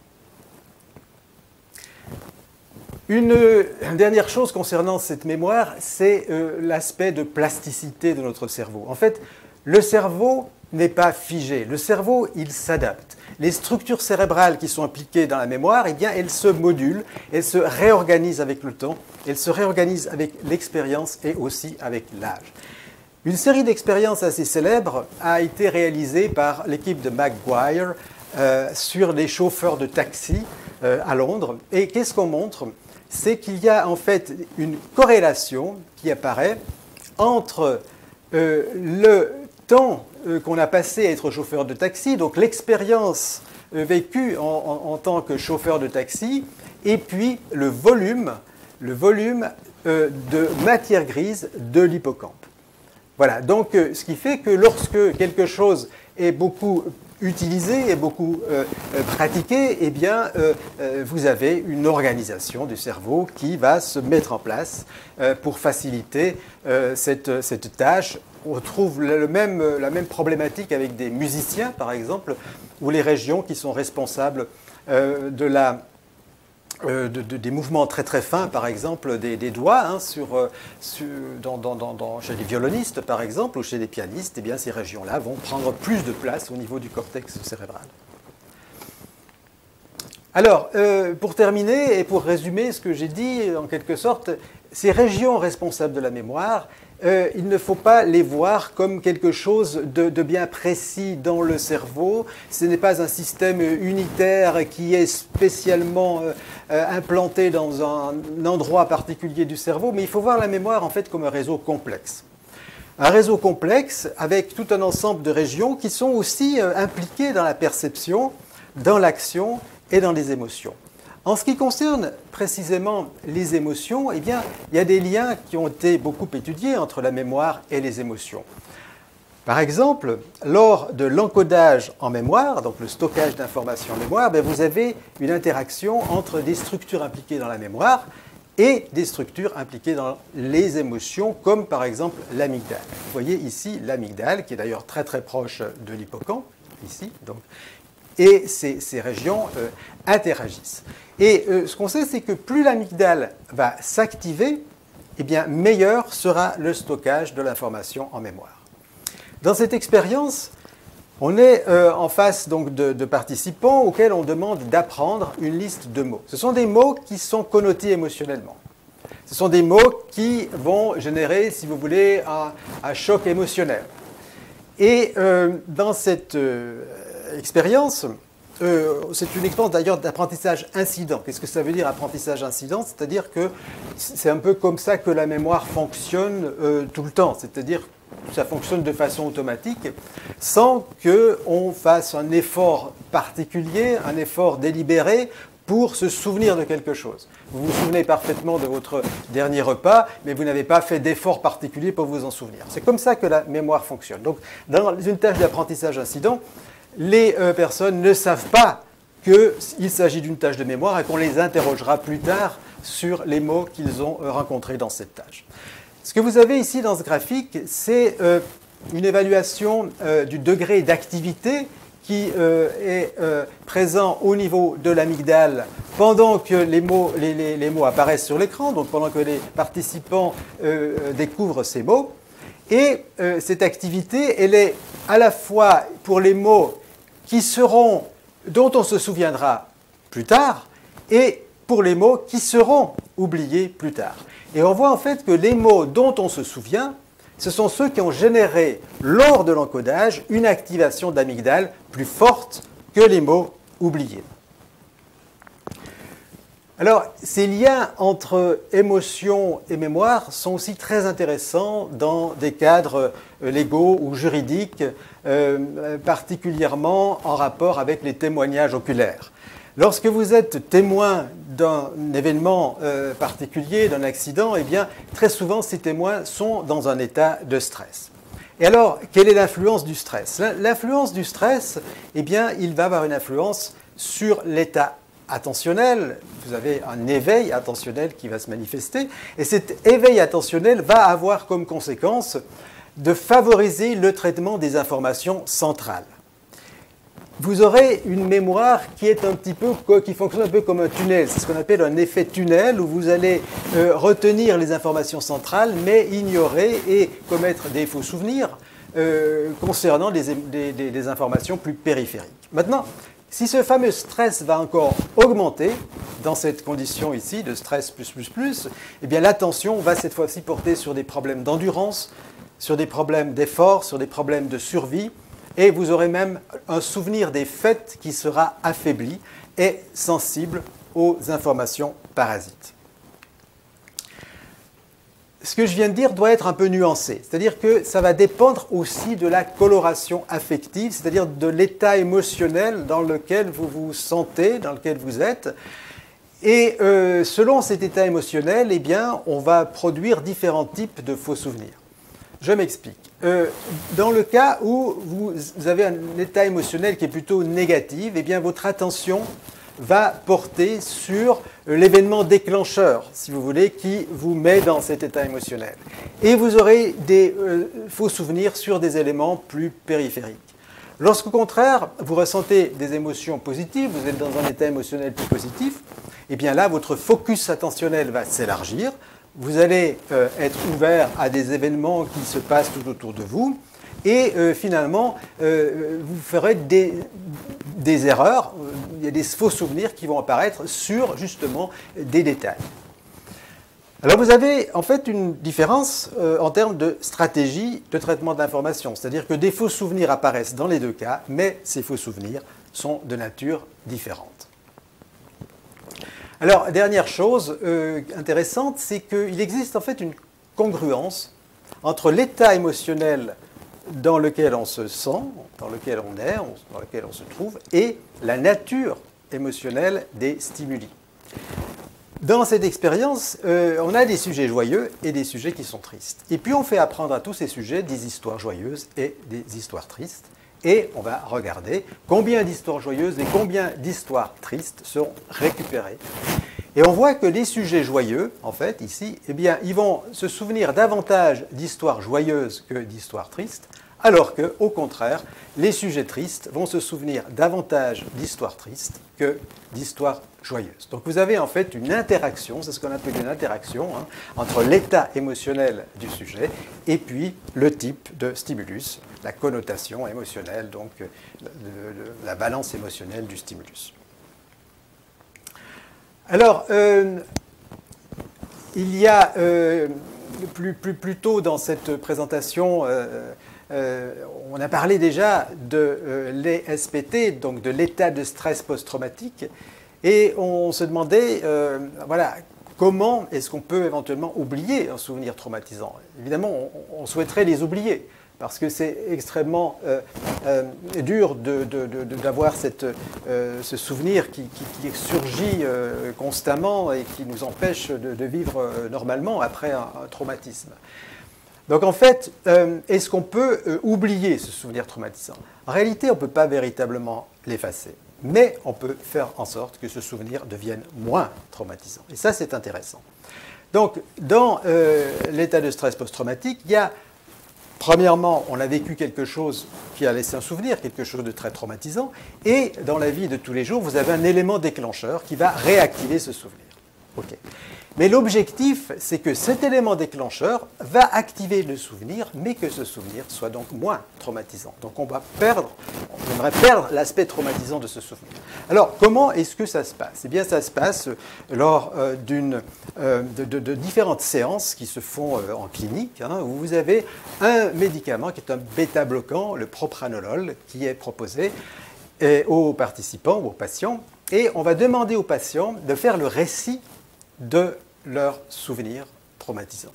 Une dernière chose concernant cette mémoire, c'est l'aspect de plasticité de notre cerveau. En fait, le cerveau n'est pas figé. Le cerveau, il s'adapte. Les structures cérébrales qui sont impliquées dans la mémoire, eh bien, elles se modulent, elles se réorganisent avec le temps, elles se réorganisent avec l'expérience et aussi avec l'âge. Une série d'expériences assez célèbres a été réalisée par l'équipe de McGuire sur les chauffeurs de taxi à Londres. Et qu'est-ce qu'on montre? C'est qu'il y a en fait une corrélation qui apparaît entre le temps qu'on a passé à être chauffeur de taxi, donc l'expérience vécue en tant que chauffeur de taxi, et puis le volume de matière grise de l'hippocampe. Voilà, donc ce qui fait que lorsque quelque chose est beaucoup utilisé et beaucoup pratiqué, eh bien, vous avez une organisation du cerveau qui va se mettre en place pour faciliter cette tâche. On trouve la même problématique avec des musiciens, par exemple, ou les régions qui sont responsables des mouvements très très fins, par exemple des doigts, hein, chez les violonistes par exemple, ou chez les pianistes, eh bien, ces régions-là vont prendre plus de place au niveau du cortex cérébral. Alors, pour terminer et pour résumer ce que j'ai dit, en quelque sorte, ces régions responsables de la mémoire, il ne faut pas les voir comme quelque chose de bien précis dans le cerveau. Ce n'est pas un système unitaire qui est spécialement implanté dans un endroit particulier du cerveau, mais il faut voir la mémoire en fait comme un réseau complexe. Un réseau complexe avec tout un ensemble de régions qui sont aussi impliquées dans la perception, dans l'action et dans les émotions. En ce qui concerne précisément les émotions, eh bien, il y a des liens qui ont été beaucoup étudiés entre la mémoire et les émotions. Par exemple, lors de l'encodage en mémoire, donc le stockage d'informations en mémoire, vous avez une interaction entre des structures impliquées dans la mémoire et des structures impliquées dans les émotions, comme par exemple l'amygdale. Vous voyez ici l'amygdale, qui est d'ailleurs très très proche de l'hippocampe, ici, donc, et ces régions interagissent. Et ce qu'on sait, c'est que plus l'amygdale va s'activer, eh bien, meilleur sera le stockage de l'information en mémoire. Dans cette expérience, on est en face donc, de participants auxquels on demande d'apprendre une liste de mots. Ce sont des mots qui sont connotés émotionnellement. Ce sont des mots qui vont générer, si vous voulez, un choc émotionnel. Et dans cette expérience, c'est une expérience d'ailleurs d'apprentissage incident. Qu'est-ce que ça veut dire apprentissage incident? C'est-à-dire que c'est un peu comme ça que la mémoire fonctionne tout le temps. C'est-à-dire que ça fonctionne de façon automatique sans qu'on fasse un effort particulier, un effort délibéré pour se souvenir de quelque chose. Vous vous souvenez parfaitement de votre dernier repas, mais vous n'avez pas fait d'effort particulier pour vous en souvenir. C'est comme ça que la mémoire fonctionne. Donc, dans une tâche d'apprentissage incident, les personnes ne savent pas qu'il s'agit d'une tâche de mémoire et qu'on les interrogera plus tard sur les mots qu'ils ont rencontrés dans cette tâche. Ce que vous avez ici dans ce graphique, c'est une évaluation du degré d'activité qui est présent au niveau de l'amygdale pendant que les mots apparaissent sur l'écran, donc pendant que les participants découvrent ces mots. Et cette activité, elle est à la fois pour les mots dont on se souviendra plus tard, et pour les mots qui seront oubliés plus tard. Et on voit en fait que les mots dont on se souvient, ce sont ceux qui ont généré, lors de l'encodage, une activation d'amygdale plus forte que les mots oubliés. Alors, ces liens entre émotion et mémoire sont aussi très intéressants dans des cadres légaux ou juridiques, particulièrement en rapport avec les témoignages oculaires. Lorsque vous êtes témoin d'un événement particulier, d'un accident, eh bien, très souvent, ces témoins sont dans un état de stress. Et alors, quelle est l'influence du stress? L'influence du stress, eh bien, il va avoir une influence sur l'état attentionnel. Vous avez un éveil attentionnel qui va se manifester, et cet éveil attentionnel va avoir comme conséquence de favoriser le traitement des informations centrales. Vous aurez une mémoire qui fonctionne un peu comme un tunnel. C'est ce qu'on appelle un effet tunnel, où vous allez retenir les informations centrales, mais ignorer et commettre des faux souvenirs concernant des informations plus périphériques. Maintenant, si ce fameux stress va encore augmenter, dans cette condition ici de stress plus, eh bien l'attention va cette fois-ci porter sur des problèmes d'endurance, sur des problèmes d'effort, sur des problèmes de survie, et vous aurez même un souvenir des faits qui sera affaibli et sensible aux informations parasites. Ce que je viens de dire doit être un peu nuancé, c'est-à-dire que ça va dépendre aussi de la coloration affective, c'est-à-dire de l'état émotionnel dans lequel vous vous sentez, dans lequel vous êtes. Et selon cet état émotionnel, eh bien, on va produire différents types de faux souvenirs. Je m'explique. Dans le cas où vous avez un état émotionnel qui est plutôt négatif, eh bien, votre attention va porter sur l'événement déclencheur, si vous voulez, qui vous met dans cet état émotionnel. Et vous aurez des faux souvenirs sur des éléments plus périphériques. Lorsqu'au contraire, vous ressentez des émotions positives, vous êtes dans un état émotionnel plus positif, eh bien là, votre focus attentionnel va s'élargir. Vous allez être ouvert à des événements qui se passent tout autour de vous. Et finalement, vous ferez des erreurs, il y a des faux souvenirs qui vont apparaître sur justement des détails. Alors vous avez en fait une différence en termes de stratégie de traitement de l'information, c'est-à-dire que des faux souvenirs apparaissent dans les deux cas, mais ces faux souvenirs sont de nature différente. Alors, dernière chose intéressante, c'est qu'il existe en fait une congruence entre l'état émotionnel dans lequel on se sent, dans lequel on est, dans lequel on se trouve, et la nature émotionnelle des stimuli. Dans cette expérience, on a des sujets joyeux et des sujets qui sont tristes. Et puis on fait apprendre à tous ces sujets des histoires joyeuses et des histoires tristes. Et on va regarder combien d'histoires joyeuses et combien d'histoires tristes seront récupérées. Et on voit que les sujets joyeux, en fait, ici, eh bien, ils vont se souvenir davantage d'histoires joyeuses que d'histoires tristes, alors qu'au contraire, les sujets tristes vont se souvenir davantage d'histoires tristes que d'histoires joyeuses. Donc vous avez en fait une interaction, c'est ce qu'on appelle une interaction, entre l'état émotionnel du sujet et puis le type de stimulus, la connotation émotionnelle, donc la balance émotionnelle du stimulus. Alors, il y a plus tôt dans cette présentation, on a parlé déjà de l'ESPT, donc de l'état de stress post-traumatique, et on se demandait, voilà, comment est-ce qu'on peut éventuellement oublier un souvenir traumatisant? Évidemment, on souhaiterait les oublier, parce que c'est extrêmement dur d'avoir ce souvenir qui surgit constamment et qui nous empêche de vivre normalement après un traumatisme. Donc en fait, est-ce qu'on peut oublier ce souvenir traumatisant? En réalité, on ne peut pas véritablement l'effacer, mais on peut faire en sorte que ce souvenir devienne moins traumatisant. Et ça, c'est intéressant. Donc, dans l'état de stress post-traumatique, il y a Premièrement, on a vécu quelque chose qui a laissé un souvenir, quelque chose de très traumatisant, et dans la vie de tous les jours, vous avez un élément déclencheur qui va réactiver ce souvenir. Ok. Mais l'objectif, c'est que cet élément déclencheur va activer le souvenir, mais que ce souvenir soit donc moins traumatisant. Donc on aimerait perdre l'aspect traumatisant de ce souvenir. Alors, comment est-ce que ça se passe? Eh bien, ça se passe lors de différentes séances qui se font en clinique, hein, où vous avez un médicament qui est un bêta-bloquant, le propranolol, qui est proposé aux participants ou aux patients. Et on va demander aux patients de faire le récit de leurs souvenirs traumatisants.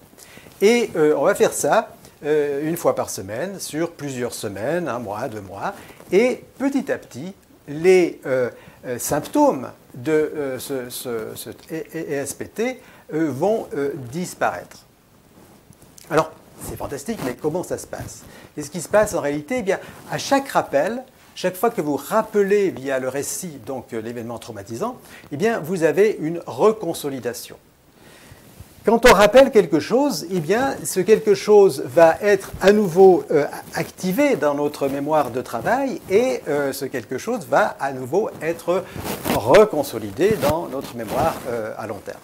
Et on va faire ça une fois par semaine, sur plusieurs semaines, un mois, 2 mois, et petit à petit, les symptômes de ce ESPT vont disparaître. Alors, c'est fantastique, mais comment ça se passe? Et ce qui se passe en réalité, eh bien, à chaque rappel, chaque fois que vous rappelez via le récit donc l'événement traumatisant, eh bien, vous avez une reconsolidation. Quand on rappelle quelque chose, eh bien, ce quelque chose va être à nouveau activé dans notre mémoire de travail et ce quelque chose va à nouveau être reconsolidé dans notre mémoire à long terme.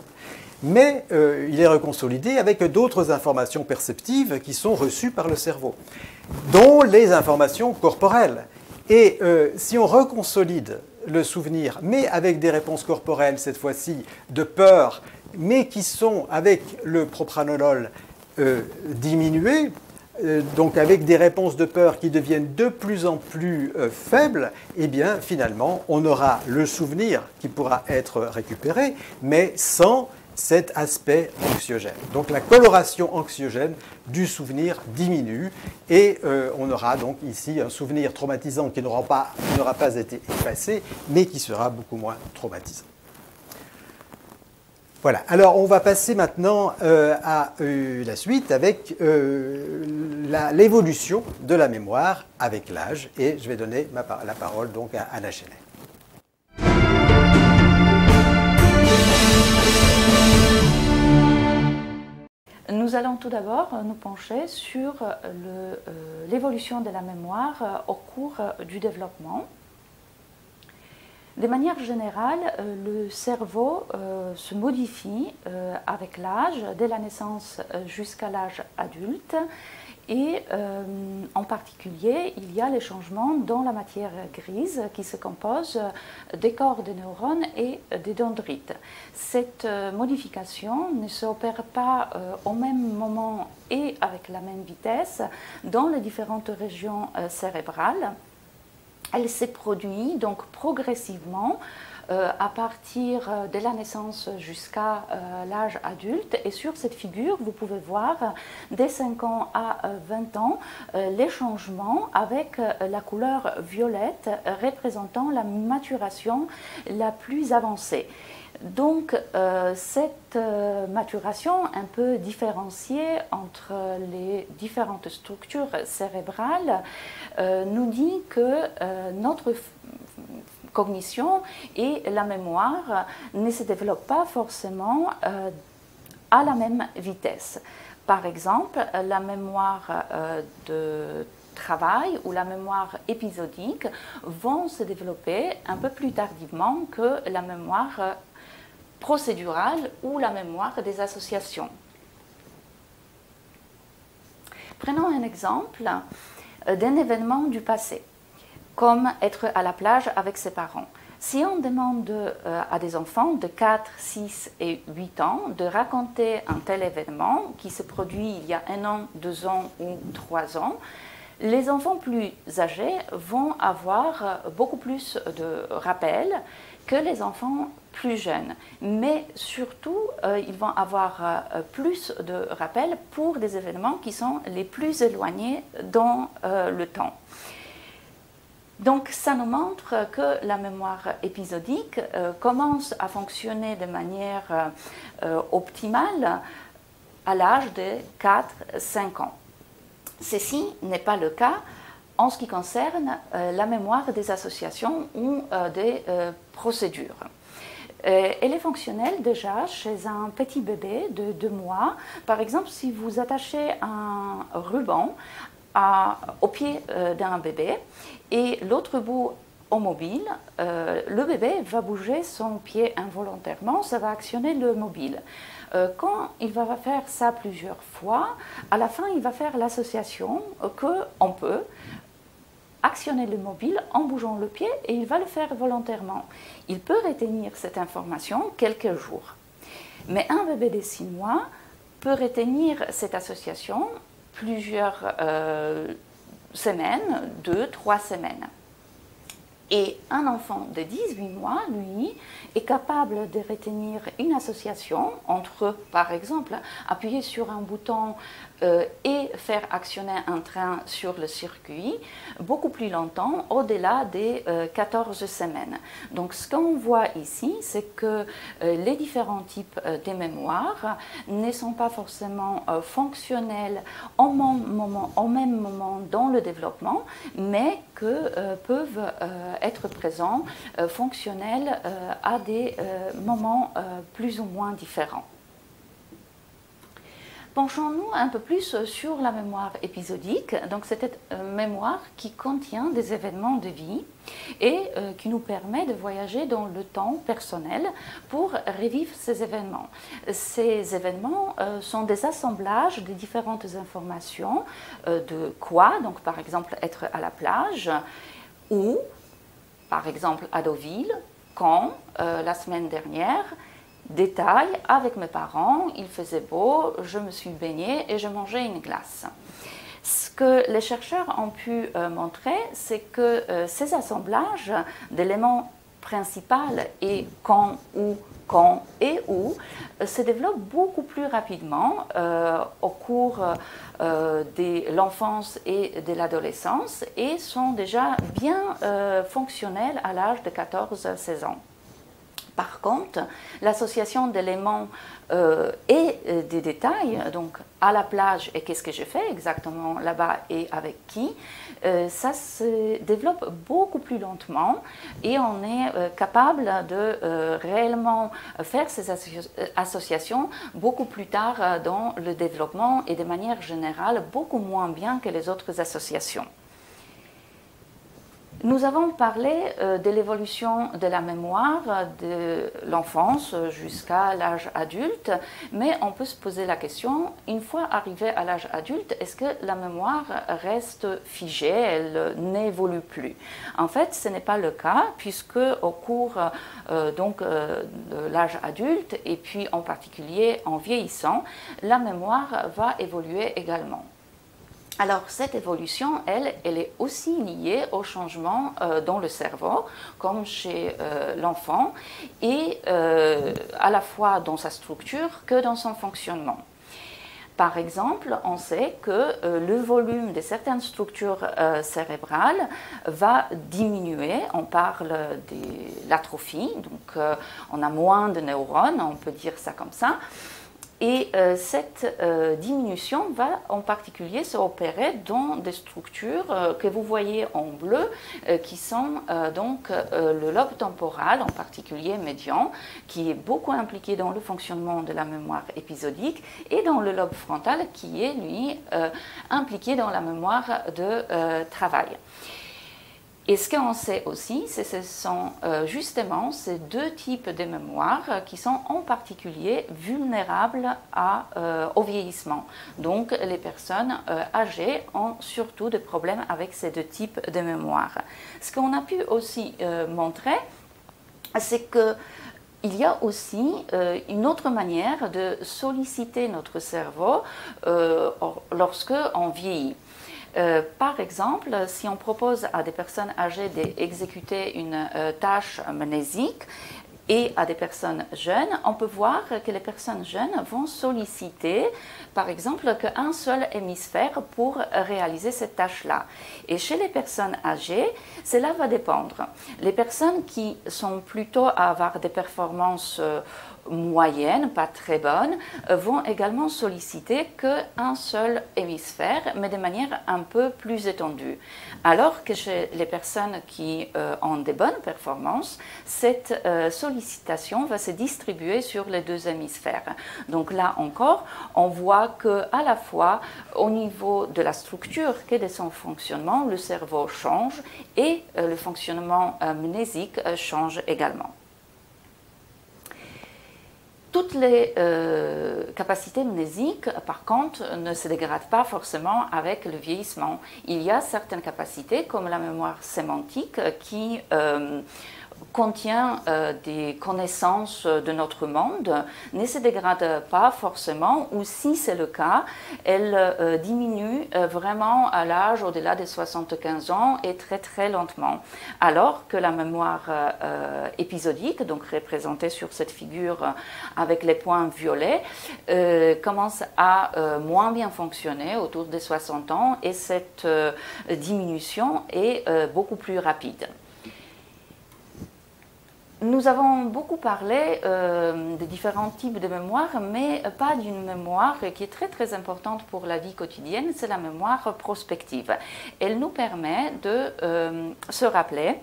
Mais il est reconsolidé avec d'autres informations perceptives qui sont reçues par le cerveau, dont les informations corporelles. Et si on reconsolide le souvenir, mais avec des réponses corporelles, cette fois-ci de peur, mais qui sont avec le propranolol diminuées, donc avec des réponses de peur qui deviennent de plus en plus faibles, eh bien finalement on aura le souvenir qui pourra être récupéré, mais sans cet aspect anxiogène. Donc la coloration anxiogène du souvenir diminue et on aura donc ici un souvenir traumatisant qui n'aura pas été effacé, mais qui sera beaucoup moins traumatisant. Voilà, alors on va passer maintenant à la suite avec l'évolution de la mémoire avec l'âge, et je vais donner la parole donc à Anna Chenet. Nous allons tout d'abord nous pencher sur l'évolution de la mémoire au cours du développement. De manière générale, le cerveau se modifie avec l'âge, dès la naissance jusqu'à l'âge adulte, et en particulier, il y a les changements dans la matière grise qui se compose des corps de neurones et des dendrites. Cette modification ne s'opère pas au même moment et avec la même vitesse dans les différentes régions cérébrales. Elle s'est produite donc progressivement à partir de la naissance jusqu'à l'âge adulte. Et sur cette figure, vous pouvez voir dès 5 ans à 20 ans les changements avec la couleur violette représentant la maturation la plus avancée. Donc cette maturation un peu différenciée entre les différentes structures cérébrales nous dit que notre cognition et la mémoire ne se développent pas forcément à la même vitesse. Par exemple, la mémoire de travail ou la mémoire épisodique vont se développer un peu plus tardivement que la mémoire procédurale ou la mémoire des associations. Prenons un exemple d'un événement du passé, comme être à la plage avec ses parents. Si on demande à des enfants de 4, 6 et 8 ans de raconter un tel événement qui se produit il y a 1 an, 2 ans ou 3 ans, les enfants plus âgés vont avoir beaucoup plus de rappels que les enfants plus jeunes. Mais surtout, ils vont avoir plus de rappels pour des événements qui sont les plus éloignés dans le temps. Donc ça nous montre que la mémoire épisodique commence à fonctionner de manière optimale à l'âge de 4-5 ans. Ceci n'est pas le cas en ce qui concerne la mémoire des associations ou des procédures. Elle est fonctionnelle déjà chez un petit bébé de 2 mois. Par exemple, si vous attachez un ruban au pied d'un bébé et l'autre bout au mobile, le bébé va bouger son pied involontairement, ça va actionner le mobile. Quand il va faire ça plusieurs fois, à la fin, il va faire l'association qu'on peut actionner le mobile en bougeant le pied et il va le faire volontairement. Il peut retenir cette information quelques jours. Mais un bébé de 6 mois peut retenir cette association plusieurs semaines, 2-3 semaines. Et un enfant de 18 mois, lui, est capable de retenir une association entre, par exemple, appuyer sur un bouton et faire actionner un train sur le circuit beaucoup plus longtemps, au-delà des 14 semaines. Donc ce qu'on voit ici, c'est que les différents types de mémoire ne sont pas forcément fonctionnels au même moment dans le développement, mais que peuvent être présents, fonctionnels à des moments plus ou moins différents. Penchons-nous un peu plus sur la mémoire épisodique. Donc, c'est une mémoire qui contient des événements de vie et qui nous permet de voyager dans le temps personnel pour revivre ces événements. Ces événements sont des assemblages de différentes informations de quoi, donc par exemple être à la plage ou par exemple à Deauville, quand la semaine dernière. Détail, avec mes parents, il faisait beau, je me suis baignée et je mangeais une glace. Ce que les chercheurs ont pu montrer, c'est que ces assemblages d'éléments principaux et quand, où, quand et où se développent beaucoup plus rapidement au cours de l'enfance et de l'adolescence et sont déjà bien fonctionnels à l'âge de 14-16 ans. Par contre, l'association d'éléments et des détails, donc à la plage et qu'est-ce que je fais exactement là-bas et avec qui, ça se développe beaucoup plus lentement et on est capable de réellement faire ces associations beaucoup plus tard dans le développement et de manière générale beaucoup moins bien que les autres associations. Nous avons parlé de l'évolution de la mémoire de l'enfance jusqu'à l'âge adulte, mais on peut se poser la question, une fois arrivé à l'âge adulte, est-ce que la mémoire reste figée, elle n'évolue plus? En fait, ce n'est pas le cas, puisque au cours de l'âge adulte, et puis en particulier en vieillissant, la mémoire va évoluer également. Alors, cette évolution, elle est aussi liée au changement dans le cerveau, comme chez l'enfant, et à la fois dans sa structure que dans son fonctionnement. Par exemple, on sait que le volume de certaines structures cérébrales va diminuer. On parle de l'atrophie, donc on a moins de neurones, on peut dire ça comme ça. Et cette diminution va en particulier s'opérer dans des structures que vous voyez en bleu, qui sont donc le lobe temporal, en particulier médian, qui est beaucoup impliqué dans le fonctionnement de la mémoire épisodique, et dans le lobe frontal, qui est, lui, impliqué dans la mémoire de travail. Et ce qu'on sait aussi, c'est que ce sont justement ces deux types de mémoire qui sont en particulier vulnérables au vieillissement. Donc les personnes âgées ont surtout des problèmes avec ces deux types de mémoire. Ce qu'on a pu aussi montrer, c'est que il y a aussi une autre manière de solliciter notre cerveau lorsque on vieillit. Par exemple, si on propose à des personnes âgées d'exécuter une tâche mnésique et à des personnes jeunes, on peut voir que les personnes jeunes vont solliciter, par exemple, qu'un seul hémisphère pour réaliser cette tâche-là. Et chez les personnes âgées, cela va dépendre. Les personnes qui sont plutôt à avoir des performances moyennes, pas très bonnes, vont également solliciter qu'un seul hémisphère, mais de manière un peu plus étendue. Alors que chez les personnes qui ont des bonnes performances, cette sollicitation va se distribuer sur les deux hémisphères. Donc là encore, on voit qu'à la fois au niveau de la structure que de son fonctionnement, le cerveau change et le fonctionnement mnésique change également. Toutes les capacités mnésiques, par contre, ne se dégradent pas forcément avec le vieillissement. Il y a certaines capacités, comme la mémoire sémantique, qui contient des connaissances de notre monde, ne se dégrade pas forcément, ou si c'est le cas, elle diminue vraiment à l'âge au-delà des 75 ans et très très lentement. Alors que la mémoire épisodique, donc représentée sur cette figure avec les points violets, commence à moins bien fonctionner autour des 60 ans et cette diminution est beaucoup plus rapide. Nous avons beaucoup parlé des différents types de mémoire, mais pas d'une mémoire qui est très très importante pour la vie quotidienne, c'est la mémoire prospective. Elle nous permet de se rappeler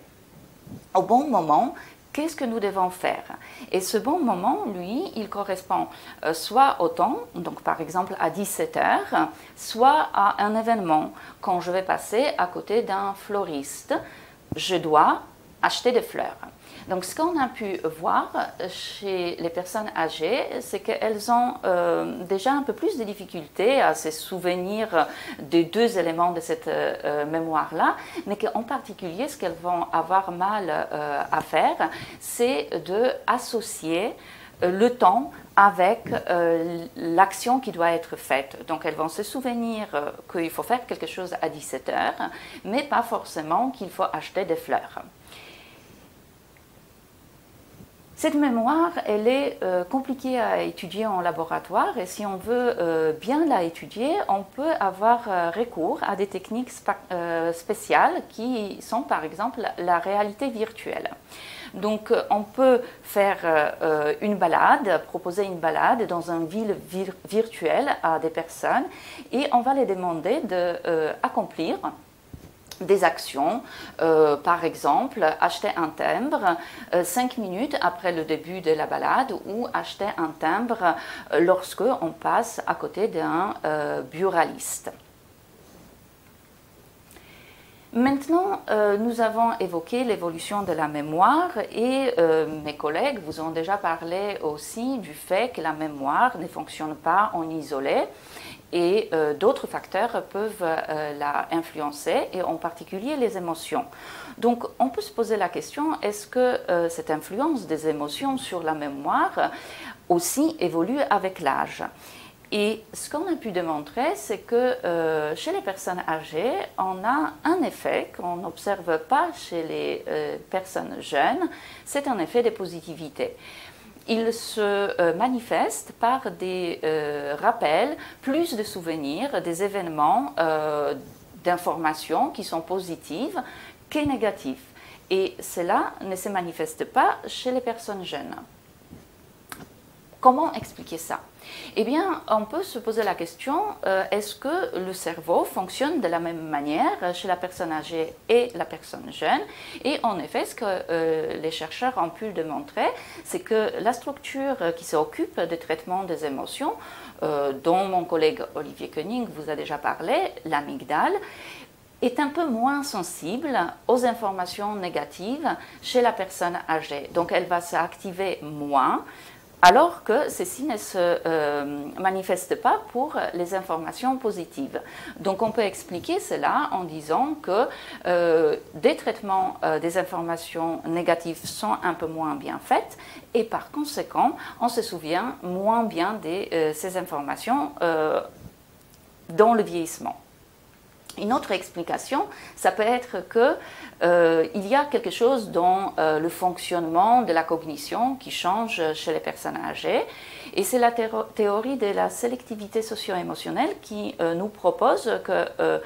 au bon moment qu'est-ce que nous devons faire. Et ce bon moment, lui, il correspond soit au temps, donc par exemple à 17 heures, soit à un événement. Quand je vais passer à côté d'un fleuriste, je dois acheter des fleurs. Donc, ce qu'on a pu voir chez les personnes âgées, c'est qu'elles ont déjà un peu plus de difficultés à se souvenir des deux éléments de cette mémoire-là, mais qu'en particulier, ce qu'elles vont avoir mal à faire, c'est d'associer le temps avec l'action qui doit être faite. Donc, elles vont se souvenir qu'il faut faire quelque chose à 17 heures, mais pas forcément qu'il faut acheter des fleurs. Cette mémoire, elle est compliquée à étudier en laboratoire et si on veut bien la étudier, on peut avoir recours à des techniques spéciales qui sont par exemple la réalité virtuelle. Donc on peut faire une balade, proposer une balade dans une ville virtuelle à des personnes et on va les demander d'accomplir des actions, par exemple acheter un timbre 5 minutes après le début de la balade ou acheter un timbre lorsque on passe à côté d'un buraliste. Maintenant, nous avons évoqué l'évolution de la mémoire et mes collègues vous ont déjà parlé aussi du fait que la mémoire ne fonctionne pas en isolé et d'autres facteurs peuvent la influencer, et en particulier les émotions. Donc on peut se poser la question, est-ce que cette influence des émotions sur la mémoire aussi évolue avec l'âge ? Et ce qu'on a pu démontrer, c'est que chez les personnes âgées, on a un effet qu'on n'observe pas chez les personnes jeunes, c'est un effet de positivité. Il se manifeste par des rappels, plus de souvenirs, des événements, d'informations qui sont positives que négatives. Et cela ne se manifeste pas chez les personnes jeunes. Comment expliquer ça? Eh bien, on peut se poser la question, est-ce que le cerveau fonctionne de la même manière chez la personne âgée et la personne jeune? Et en effet, ce que les chercheurs ont pu démontrer, c'est que la structure qui s'occupe du traitement des émotions, dont mon collègue Olivier Koenig vous a déjà parlé, l'amygdale, est un peu moins sensible aux informations négatives chez la personne âgée. Donc, elle va s'activer moins, alors que ceci ne se manifeste pas pour les informations positives. Donc on peut expliquer cela en disant que des traitements des informations négatives sont un peu moins bien faits et par conséquent on se souvient moins bien de ces informations dans le vieillissement. Une autre explication, ça peut être qu'il y a quelque chose dans le fonctionnement de la cognition qui change chez les personnes âgées. Et c'est la théorie de la sélectivité socio-émotionnelle qui nous propose que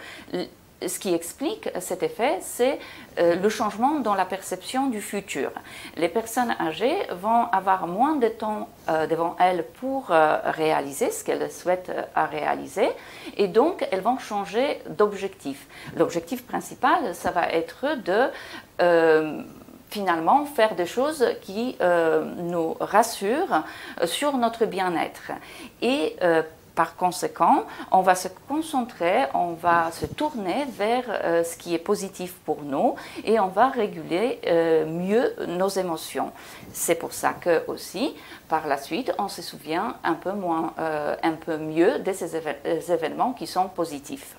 ce qui explique cet effet, c'est le changement dans la perception du futur. Les personnes âgées vont avoir moins de temps devant elles pour réaliser ce qu'elles souhaitent réaliser, et donc elles vont changer d'objectif. L'objectif principal, ça va être de finalement faire des choses qui nous rassurent sur notre bien-être. Et par conséquent, on va se concentrer, on va se tourner vers ce qui est positif pour nous et on va réguler mieux nos émotions. C'est pour ça que aussi, par la suite, on se souvient un peu mieux de ces événements qui sont positifs.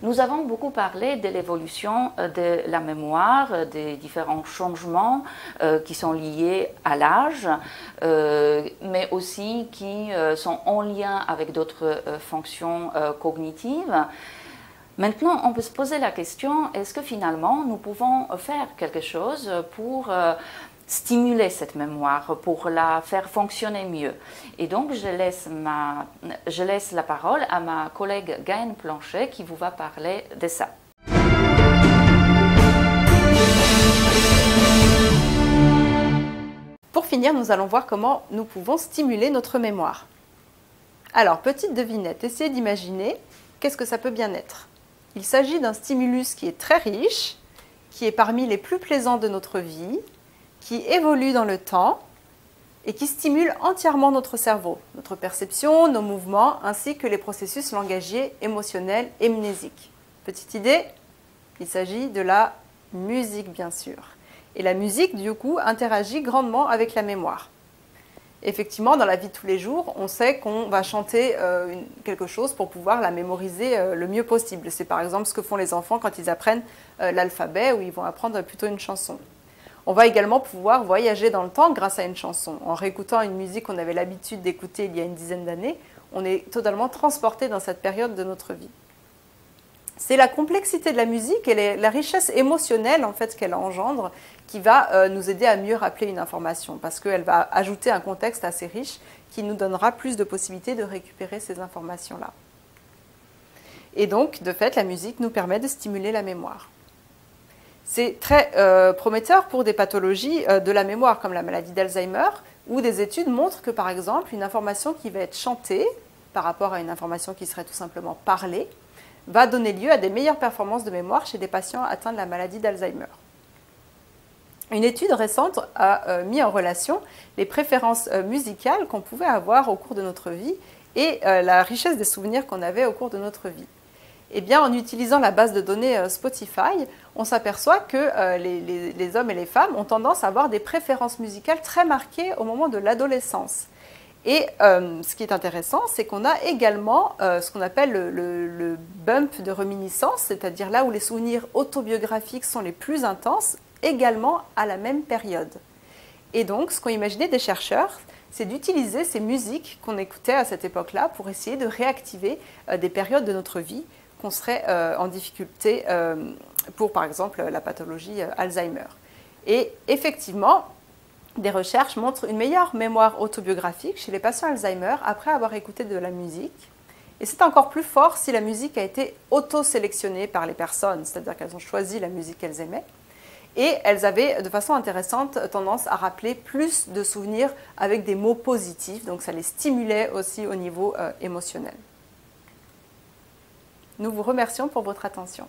Nous avons beaucoup parlé de l'évolution de la mémoire, des différents changements qui sont liés à l'âge, mais aussi qui sont en lien avec d'autres fonctions cognitives. Maintenant, on peut se poser la question, est-ce que finalement nous pouvons faire quelque chose pour stimuler cette mémoire, pour la faire fonctionner mieux? Et donc, je laisse la parole à ma collègue Gaëne Planchet qui vous va parler de ça. Pour finir, nous allons voir comment nous pouvons stimuler notre mémoire. Alors, petite devinette, essayez d'imaginer qu'est-ce que ça peut bien être. Il s'agit d'un stimulus qui est très riche, qui est parmi les plus plaisants de notre vie, qui évolue dans le temps et qui stimule entièrement notre cerveau, notre perception, nos mouvements, ainsi que les processus langagiers, émotionnels et mnésiques. Petite idée, il s'agit de la musique bien sûr. Et la musique, du coup, interagit grandement avec la mémoire. Effectivement, dans la vie de tous les jours, on sait qu'on va chanter quelque chose pour pouvoir la mémoriser le mieux possible. C'est par exemple ce que font les enfants quand ils apprennent l'alphabet, ou ils vont apprendre plutôt une chanson. On va également pouvoir voyager dans le temps grâce à une chanson. En réécoutant une musique qu'on avait l'habitude d'écouter il y a une dizaine d'années, on est totalement transporté dans cette période de notre vie. C'est la complexité de la musique et la richesse émotionnelle en fait, qu'elle engendre qui va nous aider à mieux rappeler une information parce qu'elle va ajouter un contexte assez riche qui nous donnera plus de possibilités de récupérer ces informations-là. Et donc, de fait, la musique nous permet de stimuler la mémoire. C'est très prometteur pour des pathologies de la mémoire comme la maladie d'Alzheimer où des études montrent que par exemple une information qui va être chantée par rapport à une information qui serait tout simplement parlée va donner lieu à des meilleures performances de mémoire chez des patients atteints de la maladie d'Alzheimer. Une étude récente a mis en relation les préférences musicales qu'on pouvait avoir au cours de notre vie et la richesse des souvenirs qu'on avait au cours de notre vie. Eh bien, en utilisant la base de données Spotify, on s'aperçoit que les hommes et les femmes ont tendance à avoir des préférences musicales très marquées au moment de l'adolescence. Et ce qui est intéressant, c'est qu'on a également ce qu'on appelle le bump de reminiscence, c'est-à-dire là où les souvenirs autobiographiques sont les plus intenses, également à la même période. Et donc, ce qu'ont imaginé des chercheurs, c'est d'utiliser ces musiques qu'on écoutait à cette époque-là pour essayer de réactiver des périodes de notre vie qu'on serait en difficulté pour, par exemple, la pathologie Alzheimer. Et effectivement, des recherches montrent une meilleure mémoire autobiographique chez les patients Alzheimer après avoir écouté de la musique. Et c'est encore plus fort si la musique a été auto-sélectionnée par les personnes, c'est-à-dire qu'elles ont choisi la musique qu'elles aimaient. Et elles avaient, de façon intéressante, tendance à rappeler plus de souvenirs avec des mots positifs, donc ça les stimulait aussi au niveau émotionnel. Nous vous remercions pour votre attention.